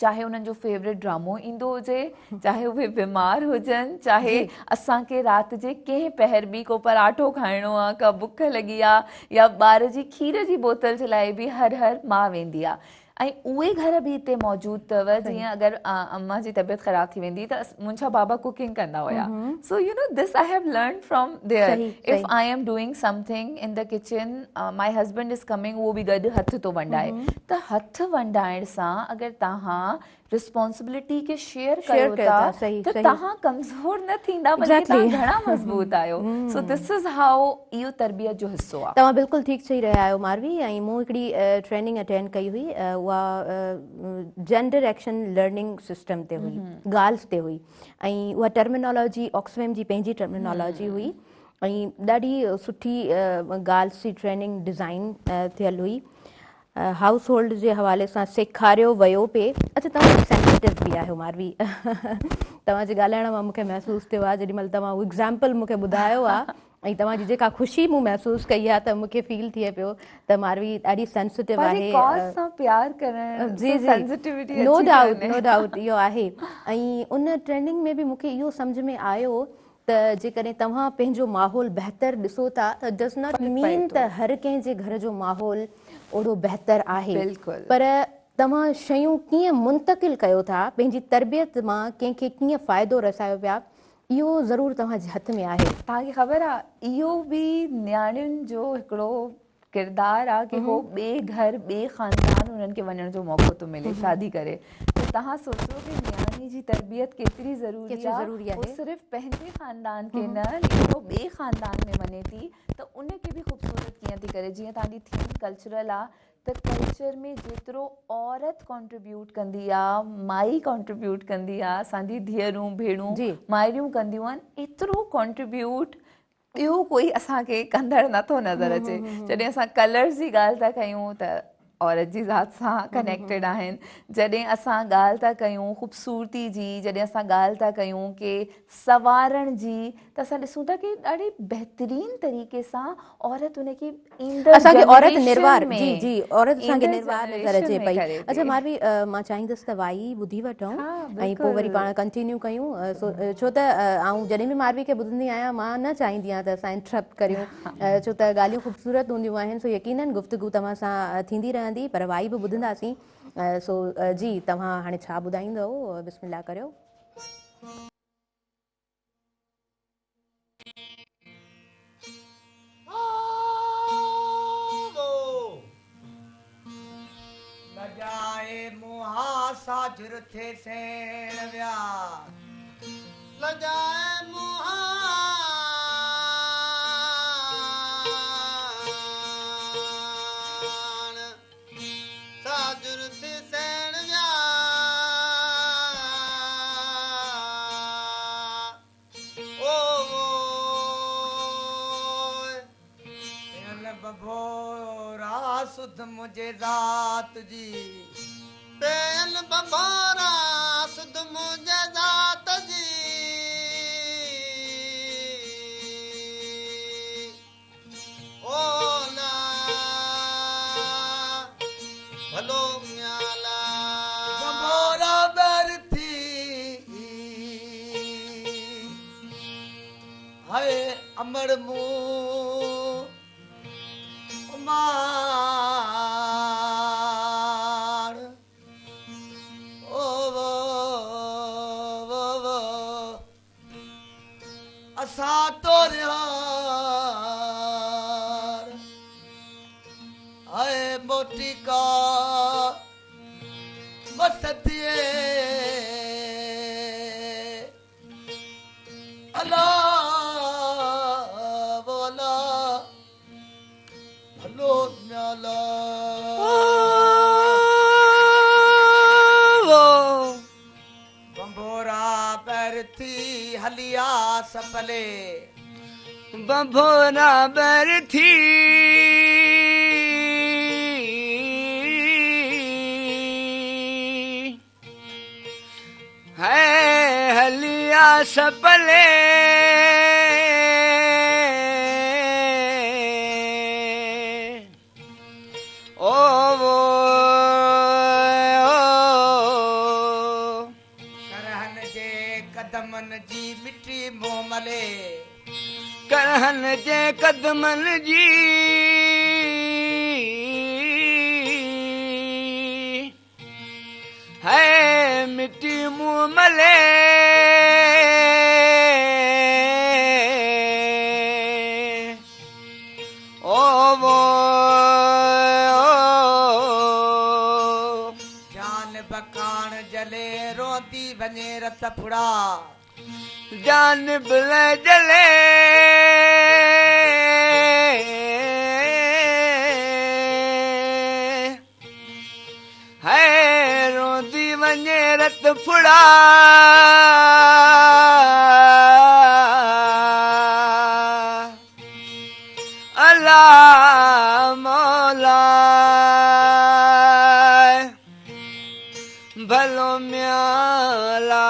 चाहे उन्हनि जो फेवरेट ड्रामो ईंदो हुजे, चाहे उहे बीमार हुजनि, चाहे असांखे राति जे कंहिं पहर बि को पराठो खाइणो आहे, का बुख लॻी आहे, या ॿार जी खीर जी बोतल जे लाइ बि हर माउ वेंदी आहे। ऐं उहे घर बि हिते मौजूदु अथव जीअं अगरि अम्मा जी तबियत ख़राब थी वेंदी त मुंहिंजा बाबा कुकिंग कंदा हुया so you know this I have learn from there if I am doing something in the kitchen my husband is coming उहो बि गॾु हथु थो वंडाए त हथु वंडाइण सां अगरि तव्हां रिस्पॉन्सिबिलिटी खे शेयर कयो था त तव्हां कमज़ोर न थींदा बल्कि तव्हां घणा मज़बूत आहियो सो दिस इज़ हाउ इहो तरबियत जो हिसो आहे तव्हां बिल्कुलु ठीकु चई रहिया आहियो मारवी ऐं मूं हिकिड़ी ट्रेनिंग अटेंड कई हुई उहा जेंडर एक्शन लर्निंग सिस्टम ते हुई गर्ल्स ते हुई ऐं उहा टर्मिनोलॉजी ऑक्सफैम जी पंहिंजी टर्मिनोलॉजी हुई ऐं ॾाढी सुठी गर्ल्स जी ट्रेनिंग डिज़ाइन थियल हुई हाउस होल्ड जे हवाले सां सेखारियो वियो पिए अच्छा तव्हां सेंसिटिव बि आहियो मारवी तव्हांजे ॻाल्हाइण मां मूंखे महसूसु थियो आहे जेॾीमहिल तव्हां उहो एग्ज़ाम्पल मूंखे ॿुधायो आहे ऐं तव्हांजी जेका ख़ुशी मूं महसूसु कई आहे त मूंखे फील थिए पियो त मारवी ॾाढी सेंसिटिव आहे नो डाउट नो डाउट इहो आहे ऐं उन ट्रेनिंग में बि मूंखे इहो सम्झ में आयो त जेकॾहिं तव्हां पंहिंजो माहौल बहितर ॾिसो था त डज़ नॉट मीन त हर कंहिंजे घर जो माहौल ओड़ो बहितर आहे पर तव्हां शयूं कीअं मुंतकिल कयो था पंहिंजी तरबियत मां कंहिंखे कीअं फ़ाइदो रसायो पिया इहो ज़रूरु तव्हांजे हथ में आहे तव्हांखे ख़बर आहे इहो बि नियाणियुनि जो हिकिड़ो किरदारु आहे की हो ॿिए घर ॿिए ख़ानदान उन्हनि खे वञण जो मौक़ो थो मिले शादी करे त तव्हां सोचो कि नियाणी जी तरबियत केतिरी ज़रूरी आहे उहो सिर्फ़ु पंहिंजे ख़ानदान खे न लेकिन उहो ॿिए ख़ानदान में वञे थी त उनखे बि ख़ूबसूरत कीअं थी करे जीअं तव्हांजी थीम कल्चरल आहे त कल्चर में जेतिरो औरत कॉन्ट्रीब्यूट कंदी आहे माई कॉन्ट्रीब्यूट कंदी आहे असांजी धीअरूं भेणूं माइरियूं कंदियूं आहिनि एतिरो कॉन्ट्रीब्यूट ॿियो कोई असांखे कंदड़ नथो नज़र अचे जॾहिं असां कलर्स जी ॻाल्हि था कयूं त औरत जी ज़ात सां कनेक्टेड आहिनि जॾहिं असां ॻाल्हि था कयूं ख़ूबसूरती जी जॾहिं असां ॻाल्हि था कयूं की सवारण जी त असां ॾिसूं था की ॾाढी बहितरीन तरीक़े सां औरत उनखे असांखे औरत निर्वार जी जी औरत असांखे निर्वार नज़र अचे पई अच्छा मारवी मां चाहींदसि त वाई ॿुधी वठूं ऐं पोइ वरी पाण कंटिन्यू कयूं छो त आउं जॾहिं बि मारवी खे ॿुधंदी आहियां मां न चाहींदी आहियां त असां इंटरप्ट करियूं छो त ॻाल्हियूं ख़ूबसूरत हूंदियूं आहिनि सो यकीनन गुफ़्तगू तव्हां सां थींदी रहंदी पर वाई बि ॿुधंदासीं सो जी तव्हां हाणे छा ॿुधाईंदव बिस्मिल्लाह करियो लजाए मुहा साजुर थे सेण व्या लजाए मुहा साजुर थे सेण व्या बभोरा सुध मुझे रात जी पेल बभोरा सुध मुझे रात जी ओला भलो म्याला बभोरा बरती हाय अमर मुंह मोटी का बसतिए अल्लाह बोला भलो म्याला बंभोरा बैरथी हलिया सपले बंभोरा बैरथी है हलिया सपले ओ वो करहन जे कदमन जी मिठी मोमले करहन जे कदमन जी वो जान बकान जले रोती बने रत फुड़ा जान बले जले है रोती बने रत फुड़ा अल्लाह मौला भलो म्याला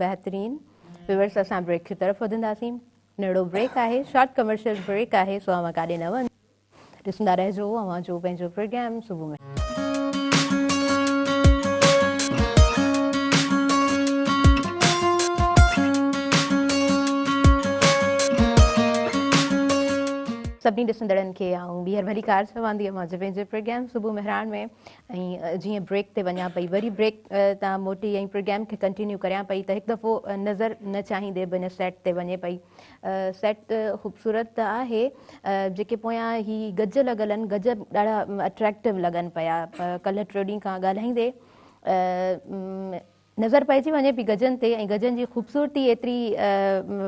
बेहतरीन व्यूअर्स असां ब्रेक की तरफ़ वधंदासीं नड़ो ब्रेक आहे शॉर्ट कमर्शियल ब्रेक आहे सो अवां काॾे न वञो ॾिसंदा रहिजो अवां जो पंहिंजो प्रोग्राम सुबुह में सभिनी ॾिसंदड़नि खे आऊं ॿीहर भली कार चवंदी हुअमि अॼु पंहिंजे प्रोग्राम सुबुह मेहरान में ऐं जीअं ब्रेक ते वञा पई वरी ब्रेक तां मोटी ऐं प्रोग्राम खे कंटिन्यू करियां पई त हिकु दफ़ो नज़र न चाहींदे बि हिन सेट ते वञे पई सेट ख़ूबसूरत त आहे जेके पोयां ही गज लॻल आहिनि गज ॾाढा अट्रैक्टिव लॻनि पिया कल्ह टियों ॾींहं खां ॻाल्हाईंदे नज़र पइजी वञे पई गजनि ते ऐं गजनि जी ख़ूबसूरती एतिरी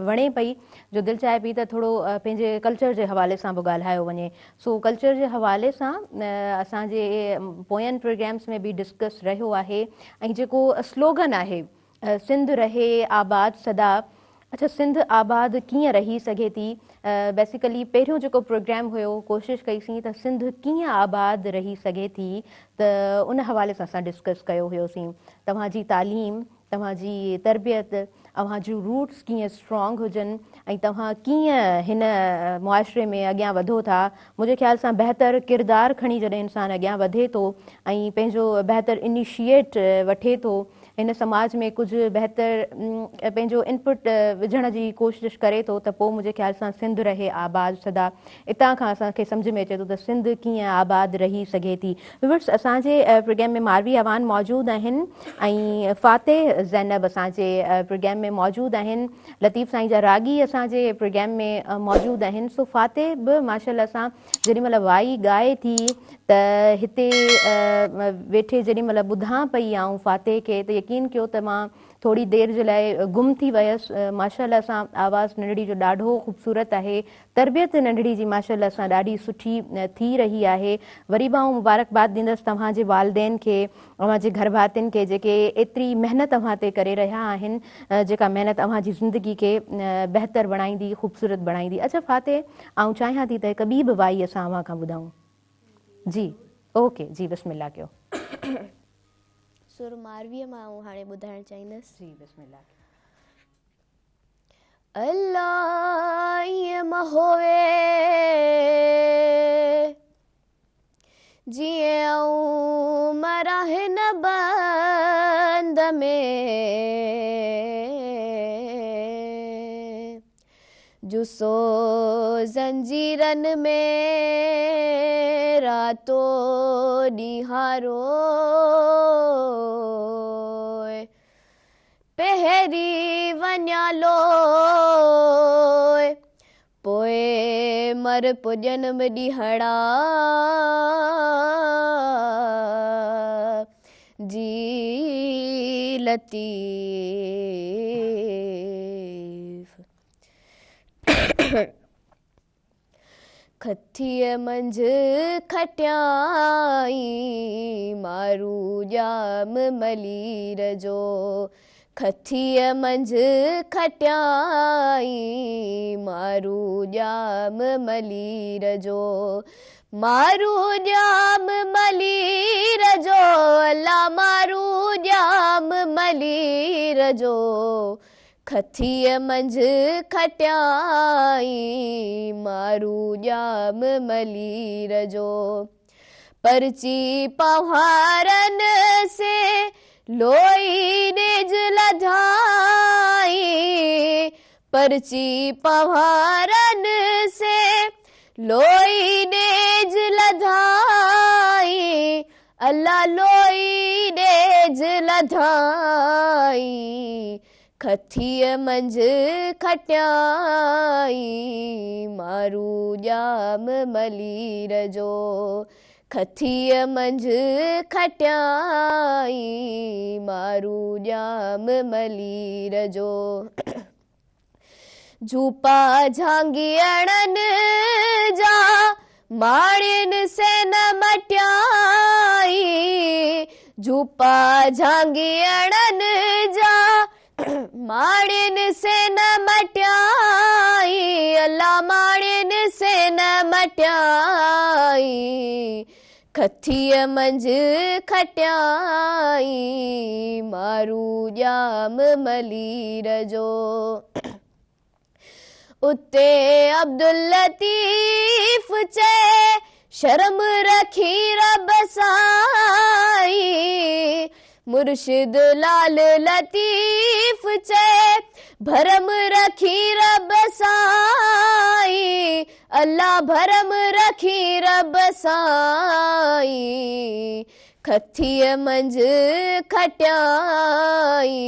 वणे पई जो दिलि चाहे पई त थोरो पंहिंजे कल्चर जे हवाले सां बि ॻाल्हायो वञे सो कल्चर जे हवाले सां असांजे पोयनि प्रोग्राम्स में बि डिस्कस रहियो आहे ऐं जेको स्लोगन आहे सिंध रहे आबाद सदा अच्छा सिंध आबाद कीअं रही सघे थी बेसिकली पहिरियों जेको प्रोग्राम हुयो कोशिशि कईसीं त सिंध कीअं आबाद रही सघे थी त उन हवाले सां असां डिस्कस कयो हुयोसीं तव्हांजी तालीम तव्हांजी तरबियत अव्हां जूं रूट्स कीअं स्ट्रॉन्ग हुजनि ऐं तव्हां कीअं हिन मुआशरे में अॻियां वधो था। मुंहिंजे ख़्याल सां बहितर किरदारु खणी जॾहिं इंसानु अॻियां वधे थो ऐं पंहिंजो बहितर इनिशिएट वठे थो, हिन समाज में कुझु बहितर पंहिंजो इनपुट विझण जी कोशिशि करे थो, त पोइ मुंहिंजे ख़्याल सां सिंध रहे आबाद सदा। इतां खां असांखे सम्झ में अचे थो त सिंध कीअं आबाद रही सघे थी। व्यूअर्स, असांजे प्रोग्राम में मारवी अवान मौजूदु आहिनि ऐं फातेह ज़ैनब असांजे प्रोग्राम में मौजूदु आहिनि। लतीफ़ साईं जा रागी असांजे प्रोग्राम में मौजूदु आहिनि। सो फातेह बि माशाल्लाह सां जेॾीमहिल वाई ॻाए थी त हिते वेठे जेॾीमहिल ॿुधां पई आऊं फातेह खे, त यकीन कयो त मां थोरी देरि जे लाइ गुम थी वियसि। माशाल्लाह सां आवाज़ु नंढड़ी जो ॾाढो ख़ूबसूरत आहे, तरबियत नंढड़ी जी माशाल्लाह सां ॾाढी सुठी थी रही आहे। वरी बि आऊं मुबारकबाद ॾींदसि तव्हांजे वालिदैन खे, तव्हांजे घर भातियुनि खे जेके एतिरी महिनत तव्हां ते करे रहिया आहिनि, जेका महिनत तव्हांजी ज़िंदगी खे बहितर बणाईंदी, ख़ूबसूरत बणाईंदी। अच्छा फातेह, आऊं चाहियां थी त हिकु ॿी बि वाई असां अव्हां खां ॿुधूं। जी ओके, जी बिस्मिल्लाह कयो। सुर मारवीअ मां हाणे ॿुधाइणु चाहींदसि। जी बिस्मिल्लाह। अल्लाह ईअं मां होवे जीअं आऊं मरां हिन बंद में, जुसो ज़ंजीरनि में रातो ॾींहारो, पहिरीं वञालो पोइ मर पुॼन ॾींहड़ा जी लतीफ़। खथीअ मंझि खटियाई मारू ॼाम मलीर जो, खथीअ मंझि खटियाई मारू ॼाम मलीर जो, मारू ॼाम मलीर जो, अल्लाह मारू ॼाम मलीर जो, खथीअ मंझि खटियाई मारू ॼाम मलीर जो, पर्ची पहारनि से लोई ॾेज लधाई, पर्ची पहारनि से लोई ॾेज लधाई, अल्लाह लोई ॾेज लधाई, खथीअ मंझि खटियाई मारू ॼाम मलीर जो, खथीअ मंझि खटियाई मारू ॼाम मलीर जो, झूपा झांगियड़नि जा माणियुनि से न मटियाई, झूपा झांगियड़नि जा माणियुनि से न मटियाई, अल्लाह माणियुनि से न मटियाई, खथीअ मंझि खटियाई मारू ॼाम मलीर जो, उते अब्दुल लतीफ़ चए शर्म रखी रब साई, मुर्शिद लाल लतीफ़ चए भरम रखी रब साई, अल्लाह भरम रखी रब साई, खथीअ मंझि खटियाई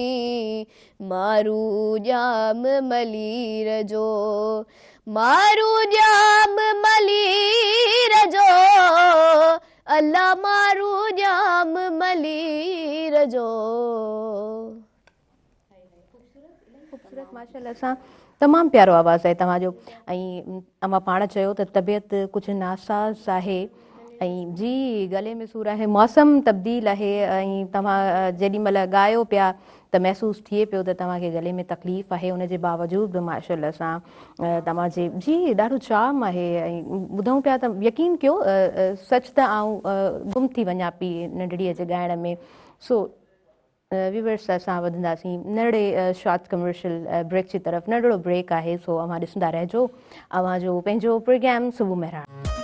मारू ॼाम मलीर जो, मारू ॼाम मलीर जो, अल्लाह मारू ॼाम मलीर जो। ख़ूबसूरत माशाल्लाह सां, तमामु प्यारो आवाज़ु आहे तव्हांजो। ऐं अमां पाण चयो त तबियत कुझु नासाज़ आहे ऐं जी गले में सूर आहे, मौसम तब्दील आहे ऐं तव्हां जेॾीमहिल ॻायो पिया त महसूसु थिए पियो त तव्हांखे गले में तकलीफ़ आहे। उनजे बावजूद बि माशाल्लाह सां तव्हांजे जी ॾाढो चाम आहे ऐं ॿुधूं पिया त यकीन कयो सच त आऊं गुम थी वञा पई नंढड़ीअ जे ॻाइण में। सो व्यूवर्स असां वधंदासीं नंढड़े शॉर्ट कमर्शियल ब्रेक जी तरफ़ नंढड़ो ब्रेक आहे सो अवां ॾिसंदा रहिजो अवां जो पंहिंजो प्रोग्राम सुबुह महिराण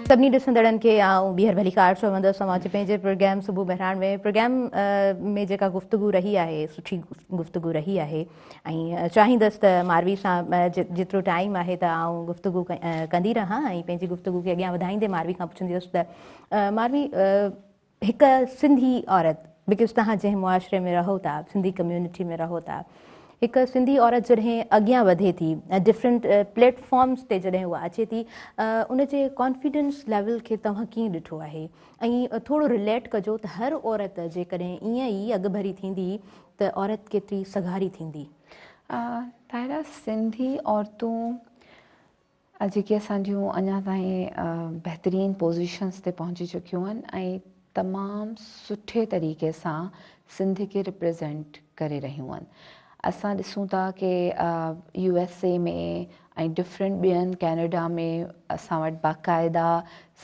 सभिनी ॾिसंदड़नि खे आउं ॿीहर भली कार चवंदसि अवांजे पंहिंजे प्रोग्राम सुबुह महिराण में प्रोग्राम में जेका गुफ़्तगू रही आहे सुठी गुफ़्तगू रही आहे ऐं चाहींदसि त मारवी सां जेतिरो टाइम आहे त आउं गुफ़्तगू कंदी रहां ऐं पंहिंजी गुफ़्तगू खे अॻियां वधाईंदे मारवी खां पुछंदी हुअसि त मारवी हिकु सिंधी औरत बिकॉज़ तव्हां जंहिं मुआशिरे में रहो था सिंधी कम्यूनिटी में रहो था हिकु सिंधी औरत जॾहिं अॻियां वधे थी डिफरेंट प्लेटफॉर्म्स ते जॾहिं उहा अचे थी उनजे कॉन्फिडेंस लेवल खे तव्हां कीअं ॾिठो आहे ऐं थोरो रिलेट कजो त हर औरत जेकॾहिं ईअं ई अॻभरी थींदी त औरत केतिरी सघारी थींदी ताहिरा सिंधी औरतूं जेके असांजूं अञा ताईं बहितरीन पोज़ीशन्स ते पहुची चुकियूं आहिनि ऐं तमामु सुठे तरीक़े सां सिंध खे रिप्रेज़ेंट करे रहियूं आहिनि असां ॾिसूं था कि USA में ऐं डिफरेंट ॿियनि कैनेडा में असां वटि बाक़ाइदा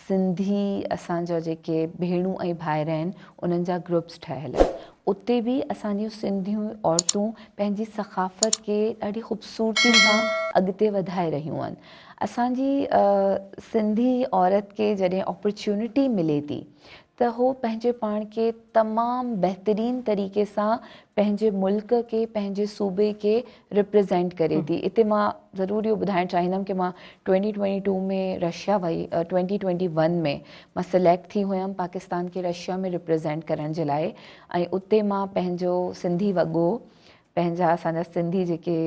सिंधी असांजा जेके भेणूं ऐं भाइर आहिनि उन्हनि जा ग्रुप्स ठहियल आहिनि उते बि असांजियूं सिंधियूं औरतूं पंहिंजी सक़ाफ़त खे ॾाढी ख़ूबसूरती सां अॻिते वधाए रहियूं आहिनि असांजी सिंधी औरत खे जॾहिं अपॉर्चुनिटी मिले थी त हो पंहिंजे पाण खे तमामु बहितरीन तरीक़े सां पंहिंजे मुल्क खे पंहिंजे सूबे खे रिप्रेज़ेंट करे थी हिते मां ज़रूरु इहो ॿुधाइणु चाहींदमि कि मां 2022 में रशिया वई 2021 में मां सिलेक्ट थी हुयमि पाकिस्तान खे रशिया में रिप्रेज़ेंट करण जे लाइ ऐं उते मां पंहिंजो सिंधी वॻो पंहिंजा असांजा सिंधी जेके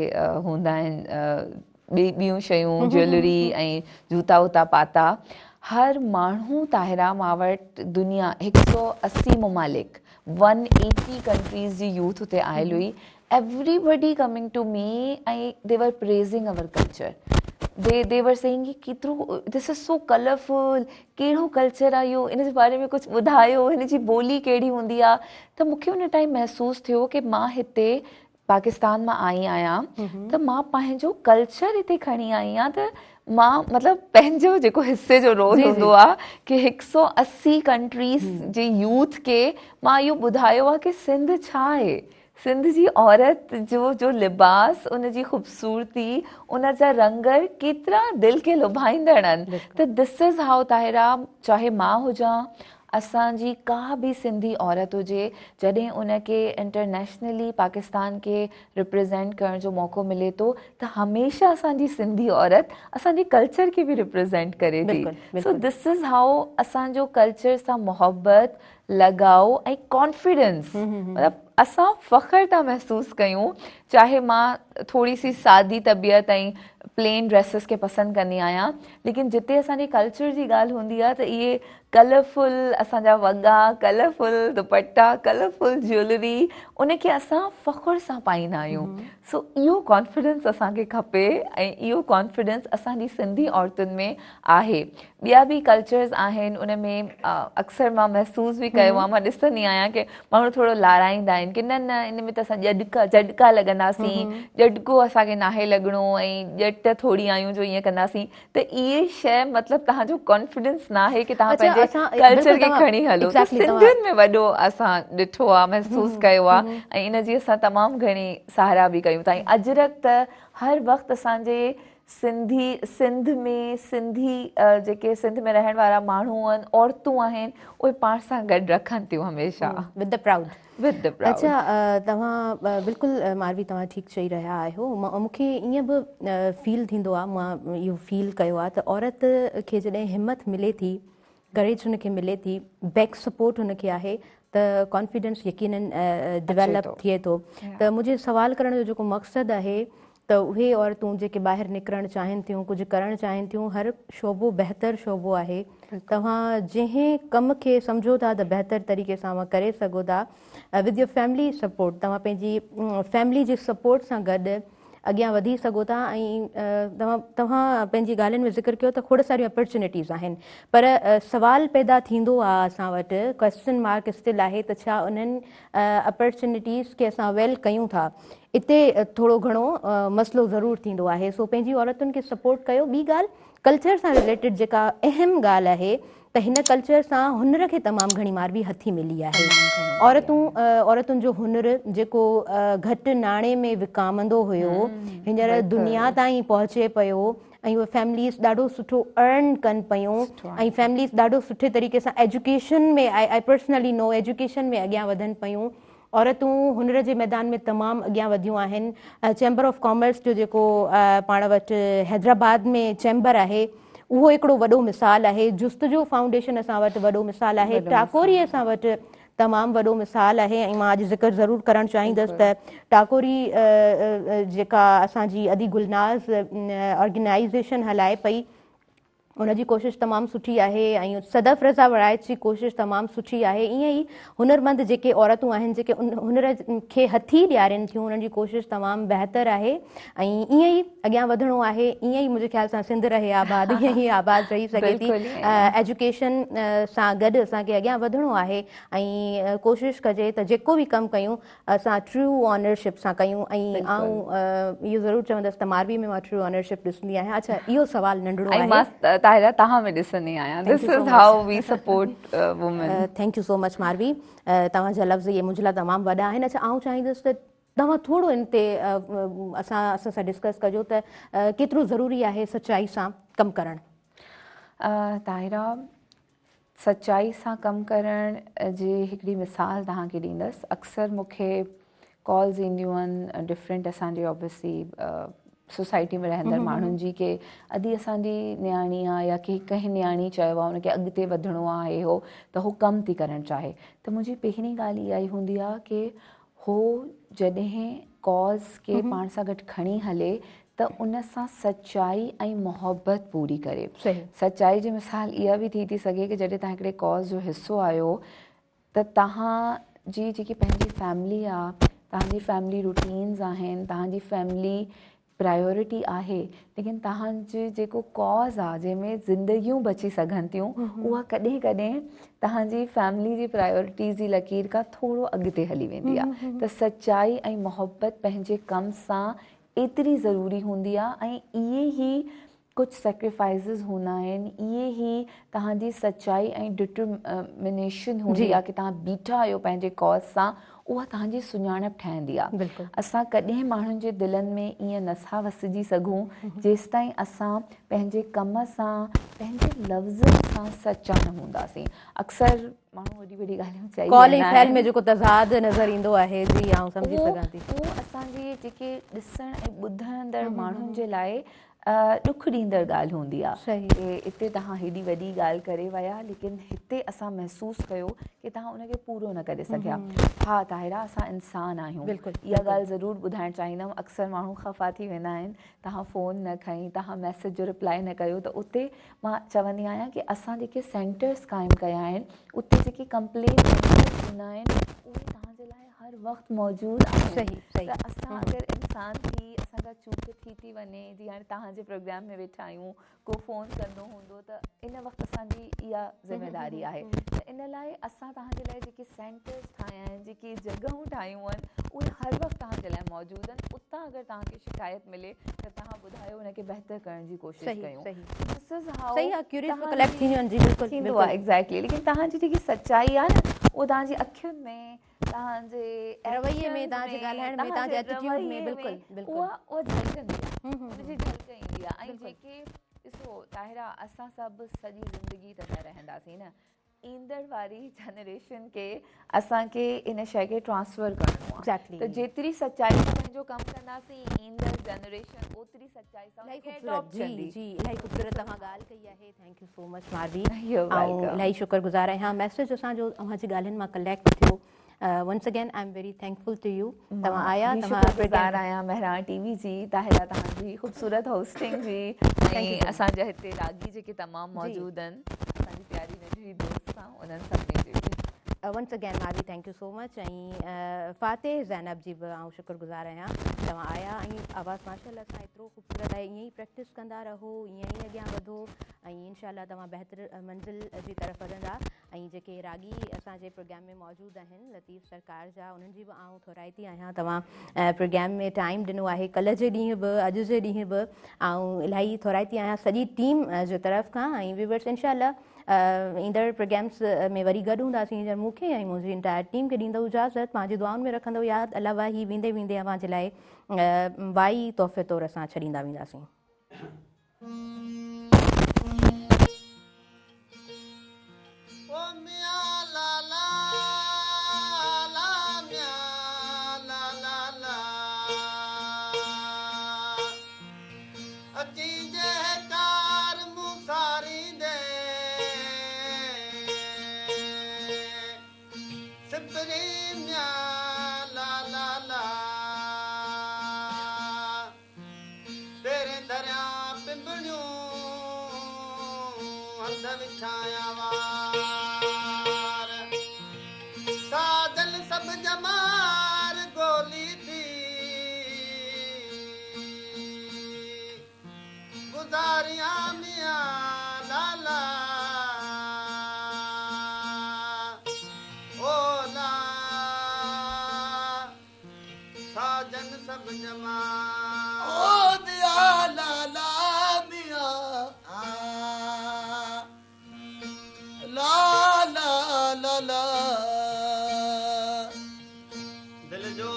हूंदा आहिनि ॿियूं शयूं ज्वेलरी ऐं जूता वूता पाता हर माण्हू ताहिरा मां वटि दुनिया 180 ममालिक 180 कंट्रीज़ जी यूथ हुते आयल हुई एवरीबडी कमिंग टू मी ऐं दे वर प्रेज़िंग our culture the were saying कि केतिरो दिस इज़ सो कलरफुल कहिड़ो कल्चर आहे इहो इन जे बारे में कुझु ॿुधायो हिन जी ॿोली कहिड़ी हूंदी आहे त मूंखे उन टाइम महसूसु थियो कि मां हिते पाकिस्तान मां आई आहियां त मां पंहिंजो कल्चर हिते खणी आई आहियां त मां मतिलबु पंहिंजो जेको हिसे जो रोल हूंदो आहे कि 180 कंट्रीज़ जे यूथ खे मां इहो ॿुधायो आहे कि सिंध छा आहे सिंध जी औरत जो लिबास उन जी ख़ूबसूरती उन जा रंग केतिरा दिलि खे लुभाईंदड़ आहिनि त दिस इज़ हाउ ताहिरा चाहे मां हुजां असांजी का बि सिंधी औरत हुजे जॾहिं उनखे इंटरनेशनली पाकिस्तान खे रिप्रेज़ेंट करण जो मौक़ो मिले थो त हमेशह असांजी सिंधी औरत असांजे कल्चर खे बि रिप्रेज़ेंट करे थी सो दिस इज़ हाउ असांजो कल्चर सां मोहबत लगाव ऐं कॉन्फिडेंस मतिलबु असां फ़ख़्रु था महसूसु कयूं चाहे मां थोरी सी सादी तबियत ऐं प्लेन ड्रेसिस खे पसंदि कंदी आहियां लेकिन जिते असांजे कल्चर जी ॻाल्हि हूंदी आहे त इहे कलरफुल असांजा वॻा कलरफुल दुपट्टा कलरफुल ज्वेलरी उनखे असां फ़ख़्रु सां पाईंदा आहियूं सो इहो कॉन्फिडेंस असांखे खपे ऐं इहो कॉन्फिडेंस असांजी सिंधी औरतुनि में आहे ॿिया बि कल्चर्स आहिनि उन में अक्सर मां महसूसु बि कयो आहे मां ॾिसंदी आहियां कि माण्हू थोरो लाराईंदा आहिनि कि न न इन में त असां झटिका लॻंदासीं झटिको असांखे नाहे लॻणो ऐं ॼट थोरी आहियूं जो ईअं कंदासीं त इहे शइ मतिलबु तव्हांजो कॉन्फिडेंस न आहे कि तव्हां पंहिंजे कल्चर खे खणी हलो सिंधियुनि में वॾो असां ॾिठो आहे महसूसु कयो आहे ऐं इन जी असां तमामु घणी सहारा बि कयूं था ऐं अजरक त हर वक़्तु असांजे सिंध में सिंधी जेके सिंध में रहण वारा माण्हू आहिनि औरतूं आहिनि उहे पाण सां गॾु रखनि थियूं हमेशह विद द प्राउड अच्छा तव्हां बिल्कुलु मारवी तव्हां ठीकु चई रहिया आहियो मूंखे ईअं बि फील थींदो आहे मां इहो फील कयो आहे त औरत खे जॾहिं हिमत मिले थी करेज हुनखे मिले थी बैक सपोर्ट हुनखे आहे त कॉन्फिडेंस यकीनन डेवलप थिए थो त मुंहिंजे सवाल करण जो जेको मक़सदु आहे त उहे औरतूं जेके ॿाहिरि निकिरणु चाहिनि थियूं कुझु करणु चाहिनि थियूं हर शोबो बहितरु शोबो आहे तव्हां जंहिं कम खे सम्झो था त बहितरु तरीक़े सां उहा करे सघो था विद योर फैमिली सपोर्ट तव्हां पंहिंजी फैमिली जे सपोर्ट सां गॾु अॻियां वधी सघो था। ऐं तव्हां पंहिंजी ॻाल्हियुनि में ज़िक्र कयो त खोड़ सारियूं अपॉर्चुनिटीज़ आहिनि, पर सवाल पैदा थींदो आहे असां वटि, क्वेश्चन मार्क स्टिल आहे त छा उन्हनि अपॉर्चुनिटीज़ खे असां वेल कयूं था। इते थोरो घणो मसइलो ज़रूरु थींदो आहे। सो पंहिंजी औरतुनि खे सपोर्ट कयो। ॿी ॻाल्हि, कल्चर सां रिलेटेड जेका अहम ॻाल्हि आहे त हिन कल्चर सां हुनर खे तमामु घणी मार बि हथी मिली आहे। औरतुनि जो हुनर जेको घटि नाणे में विकामंदो हुयो, हींअर दुनिया ताईं पहुचे पियो ऐं उहे फैमिलीज़ ॾाढो सुठो अर्न कनि पियूं ऐं फैमिलीज़ ॾाढो सुठे तरीक़े सां एजुकेशन में, आई पर्सनली नो, एजुकेशन में अॻियां वधनि पियूं। औरतूं हुनर जे मैदान में तमामु अॻियां वधियूं आहिनि। चैम्बर ऑफ कॉमर्स जो जेको पाण वटि हैदराबाद में चैम्बर आहे, उहो हिकिड़ो वॾो मिसाल आहे। जुस्तजो फाउंडेशन असां वटि वॾो मिसाल आहे। टाकोरी असां वटि तमामु वॾो मिसाल आहे। ऐं मां अॼु ज़िक्र ज़रूरु करणु चाहींदसि त टाकोरी जेका असांजी अदी गुलनाज़ ऑर्गेनाइज़ेशन हलाए पई, उनजी कोशिशि तमामु सुठी आहे ऐं सदफ़ रज़ा वड़ाइत जी कोशिशि तमामु सुठी आहे। ईअं ई हुनरमंद जेके औरतूं आहिनि जेके हुनर खे हथी ॾियारनि थियूं, उन्हनि जी कोशिशि तमामु बहितर आहे ऐं ईअं ई अॻियां वधिणो आहे। ईअं ई मुंहिंजे ख़्याल सां सिंध रहे आबाद, ईअं ई आबाद रही सघे थी। एजुकेशन सां गॾु असांखे अॻियां वधिणो आहे ऐं कोशिशि कजे त जेको बि कमु कयूं असां ट्रू ऑनरशिप सां कयूं। ऐं इहो ज़रूरु चवंदसि त मारवी में मां ट्रू ऑनरशिप ॾिसंदी आहियां। अच्छा, इहो सुवालु नंढड़ो आहे, ताहिरा तव्हां में ॾिसंदी आहियां। This is how we support women. Thank you so much Marvi, तव्हांजा लफ़्ज़ इहे मुंहिंजे लाइ तमामु वॾा आहिनि। अच्छा, आउं चाहींदसि त तव्हां थोरो इन ते असां सां डिस्कस कजो त केतिरो ज़रूरी आहे सचाई सां कमु करणु। ताहिरा, सचाई सां कमु करण जी हिकिड़ी मिसाल तव्हांखे ॾींदसि। अक्सर मूंखे कॉल्स ईंदियूं आहिनि डिफरेंट असांजी ऑब्वियसली सोसाइटी में रहंदड़ माण्हुनि जी, की अदी असांजी न्याणी आहे या कंहिं न्याणी चयो आहे उनखे अॻिते वधिणो आहे हो त हू कमु थी करणु चाहे, त मुंहिंजी पहिरीं ॻाल्हि इहा ई हूंदी आहे की हो जॾहिं कॉज़ खे पाण सां गॾु खणी हले त उन सां सचाई ऐं मोहबत पूरी करे। सचाई जी मिसाल इहा बि थी सघे की जॾहिं तव्हां हिकिड़े कॉज़ जो हिसो आहियो त तव्हांजी जेकी पंहिंजी फैमिली आहे, तव्हांजी फैमिली रूटीन्स आहिनि, तव्हांजी फैमिली प्रायोरिटी आहे, लेकिन तव्हांजो जेको कॉज़ आहे जंहिंमें ज़िंदगियूं बची सघनि थियूं, उहा कॾहिं कॾहिं तव्हांजी फैमिली जी प्रायोरिटीज़ जी लकीर खां थोरो अॻिते हली वेंदी आहे। त सचाई ऐं मोहबत पंहिंजे कम सां एतिरी ज़रूरी हूंदी आहे ऐं इहे ई कुझु सेक्रीफाइसिस हूंदा आहिनि, इहे ई तव्हांजी सचाई ऐं डिटरमिनेशन हूंदी आहे की तव्हां बीठा आहियो पंहिंजे कॉज़ सां, उहा तव्हांजी सुञाणप ठहंदी आहे। असां कॾहिं माण्हुनि जे दिलनि में ईअं नथा वसिजी सघूं जेसि ताईं असां पंहिंजे कम सां, पंहिंजे लफ़्ज़नि सां सचा न हूंदासीं। अक्सर माण्हू वॾी वॾी ॻाल्हियूं चई कॉल ऐं फ़ैल में जेको तज़ाद नज़र ईंदो आहे, जी आउं सम्झी सघां थी, उहो असांजे जेके ॾिसण ऐं ॿुधंदड़ माण्हुनि जे लाइ ॾुख ॾींदड़ ॻाल्हि हूंदी आहे। हिते तव्हां हेॾी वॾी ॻाल्हि करे विया, लेकिन हिते असां महसूसु कयो की तव्हां उनखे पूरो न करे सघिया। हा ताहिरा, असां इंसान आहियूं, इहा ॻाल्हि ज़रूरु ॿुधाइणु चाहींदमि। अक्सर माण्हू ख़फ़ा थी वेंदा आहिनि, तव्हां फ़ोन न खईं, तव्हां मैसेज जो रिप्लाई न कयो, त उते मां चवंदी आहियां की असां जेके सेंटर्स क़ाइमु कया आहिनि, उते जेके कंप्लेन सेंटर्स हूंदा आहिनि, उहे तव्हांजे लाइ हर वक़्तु मौजूदु आहिनि। त असां अगरि इंसान थी असांखां चूक थी वञे, जीअं हाणे तव्हांजे प्रोग्राम में वेठा आहियूं, को फ़ोन कंदो हूंदो त इन वक़्तु असांजी इहा ज़िमेदारी आहे। त इन लाइ असां तव्हांजे लाइ जेके सेंटर्स ठाहिया आहिनि, जेके जॻहियूं ठाहियूं आहिनि, उहे हर वक़्तु तव्हांजे लाइ मौजूदु आहिनि। उतां अगरि तव्हांखे शिकायत मिले त तव्हां ॿुधायो, उनखे बहितर करण जी कोशिशि कयूं। थींदो आहे एग्ज़ैक्टली। लेकिन तव्हांजी जेकी सचाई आहे न, उहो तव्हांजी अखियुनि में, तव्हांजे रवैये में, तव्हांजे ॻाल्हाइण में, तव्हांजे एटीट्यूड में, उहा झलकंदी आहे, उनजी झलक ईंदी आहे। ऐं जेके ॾिसो ताहिरा, असां सभु सॼी ज़िंदगी त न रहंदासीं न, ईंदड़ वारी जनरेशन खे असांखे इन शइ खे ट्रांसफर करिणो आहे। त जेतिरी सचाई सां पंहिंजो कमु कंदासीं, ईंदड़ जनरेशन ओतिरी सचाई सां अडॉप्ट कंदी। जी, इलाही ख़ूबसूरत तव्हां ॻाल्हि कई आहे। थैंक यू सो मच मारवी, ऐं इलाही शुक्रगुज़ार आहियां। मैसेज असांजो तव्हांजी ॻाल्हियुनि मां कलेक्ट थियो। Once again I am very thankful to you. तव्हां आया, शुक्रगुज़ार आहियां मेहरान टीवी जी, ताहिरा तव्हांजी ख़ूबसूरत होस्टिंग जी, ऐं असांजा हिते रागी जेके तमामु मौजूदु आहिनि, असांजी प्यारी नंढड़ी दोस्त सां, उन्हनि सभिनी जी। Once again Marvi thank you so much ऐं फ़ातिह ज़ैनब जी बि आउं शुक्रगुज़ार आहियां तव्हां आया ऐं आवाज़ माशाल्लाह सां एतिरो ख़ूबसूरत आहे ईअं ई प्रैक्टिस कंदा रहो ईअं ई अॻियां वधो ऐं इंशाल्लाह तव्हां बहितर मंज़िल जी तरफ़ वधंदा ऐं जेके रागी असांजे प्रोग्राम में मौजूदु आहिनि लतीफ़ सरकार जा उन्हनि जी बि आउं थोराइती आहियां तव्हां प्रोग्राम में टाइम ॾिनो आहे कल्ह जे ॾींहुं बि अॼु जे ॾींहुं बि ऐं इलाही थोराइती आहियां सॼी टीम जे तरफ़ खां ऐं व्यूअर्स इंशाल्लाह ईंदड़ प्रोग्राम्स में वरी गॾु हूंदासीं जंहिं मूंखे ऐं मुंहिंजी इंटायर टीम खे ॾींदो इजाज़त पंहिंजी दुआउनि में रखंदो यादि अलावा ही वेंदे वेंदे अव्हां जे लाइ वाई तोहफ़े तौरु असां छॾींदा वेंदासीं ओ मियां ला ला ला मियां ला ला ला अची जे कार मुसारी दे सिपरी मियां ला ला ला तेरे दरिया पिंबड़ियूं हंध विछाया वार साजन सब जमार गोली थी गुजारिया मियां लाला ओ ला साजन सब जमार ओ दिया लाला मियां ला ला ला ला दिल जो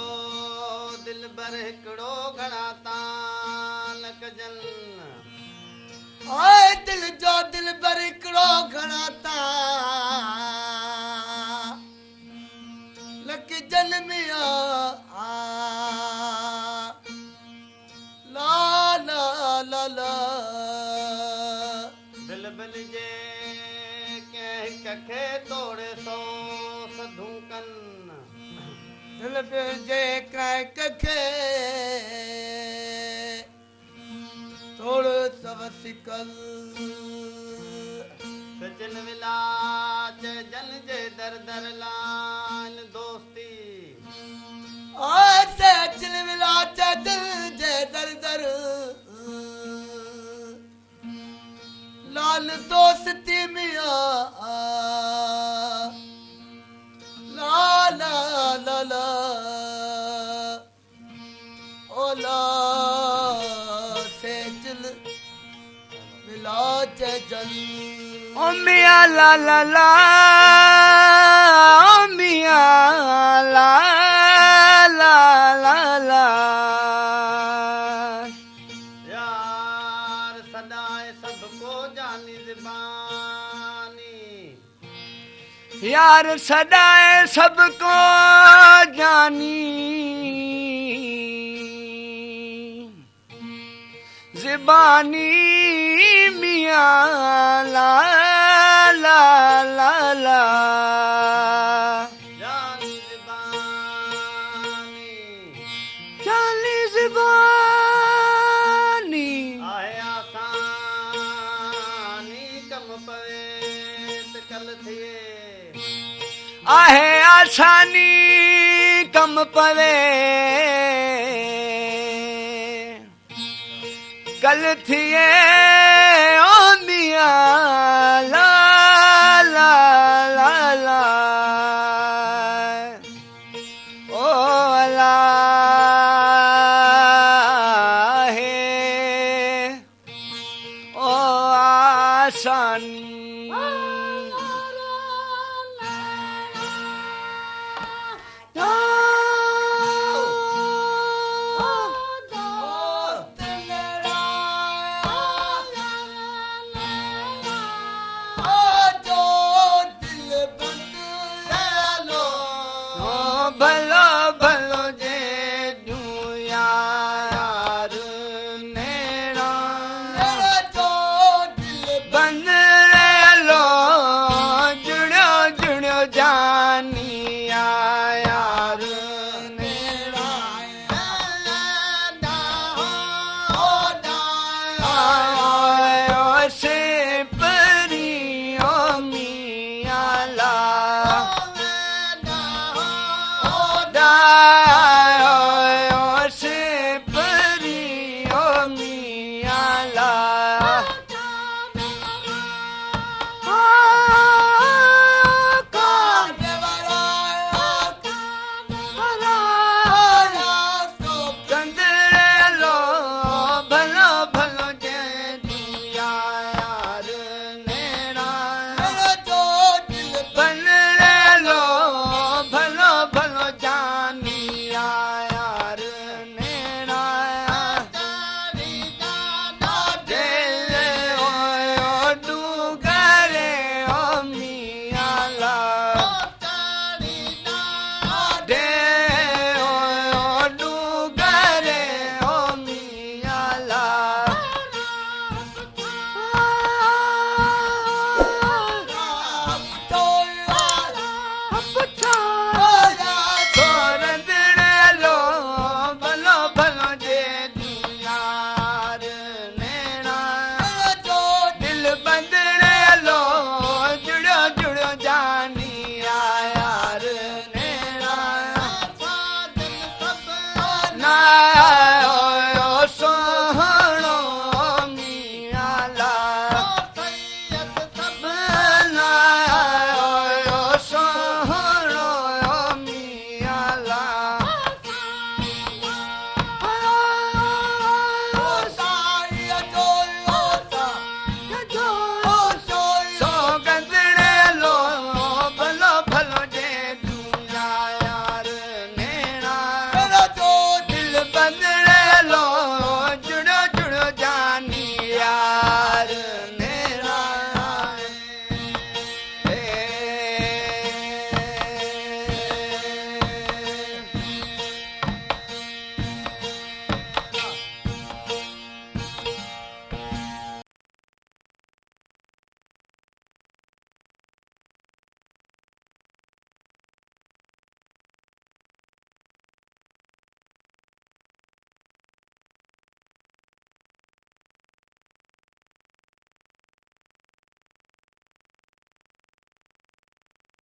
दिल बर हिकिड़ो घणा तान कजन आए दिल जो दिल बर हिकिड़ो घणा तान लकजन मियां ला ला ला ला दिल बिल जे कखे तोड़े सो सधू कन दिल पे जे कखे तोड़ सवसिकल सजन विलाज जन जे दर दर लान दोस्ती आए सजन विलाज दिल जे दर दर लाल दोस्ती मियां ला ला ला ला ओ ला से दिल मिला जल ओ मियां ला ला ला ओ मियां ला ला ला ला यार सदाए सबको जानी ज़बानी यार सदाए सबको जानी ज़बानी मियां ला ला ला ला जानी ज़बानी जानी ज़बानी आहे आसानी कम पवे त कल थिए आहे आसानी कम पवे कल थिए ओ मियां ला ला ला ला ओ ला है ओ आसानी भलो भलो जे यार नेड़ा जो दिल बंद लो जुड़ियो जुड़ियो जानी यार नेड़ा से परी ओ मियां ला ॿुधाया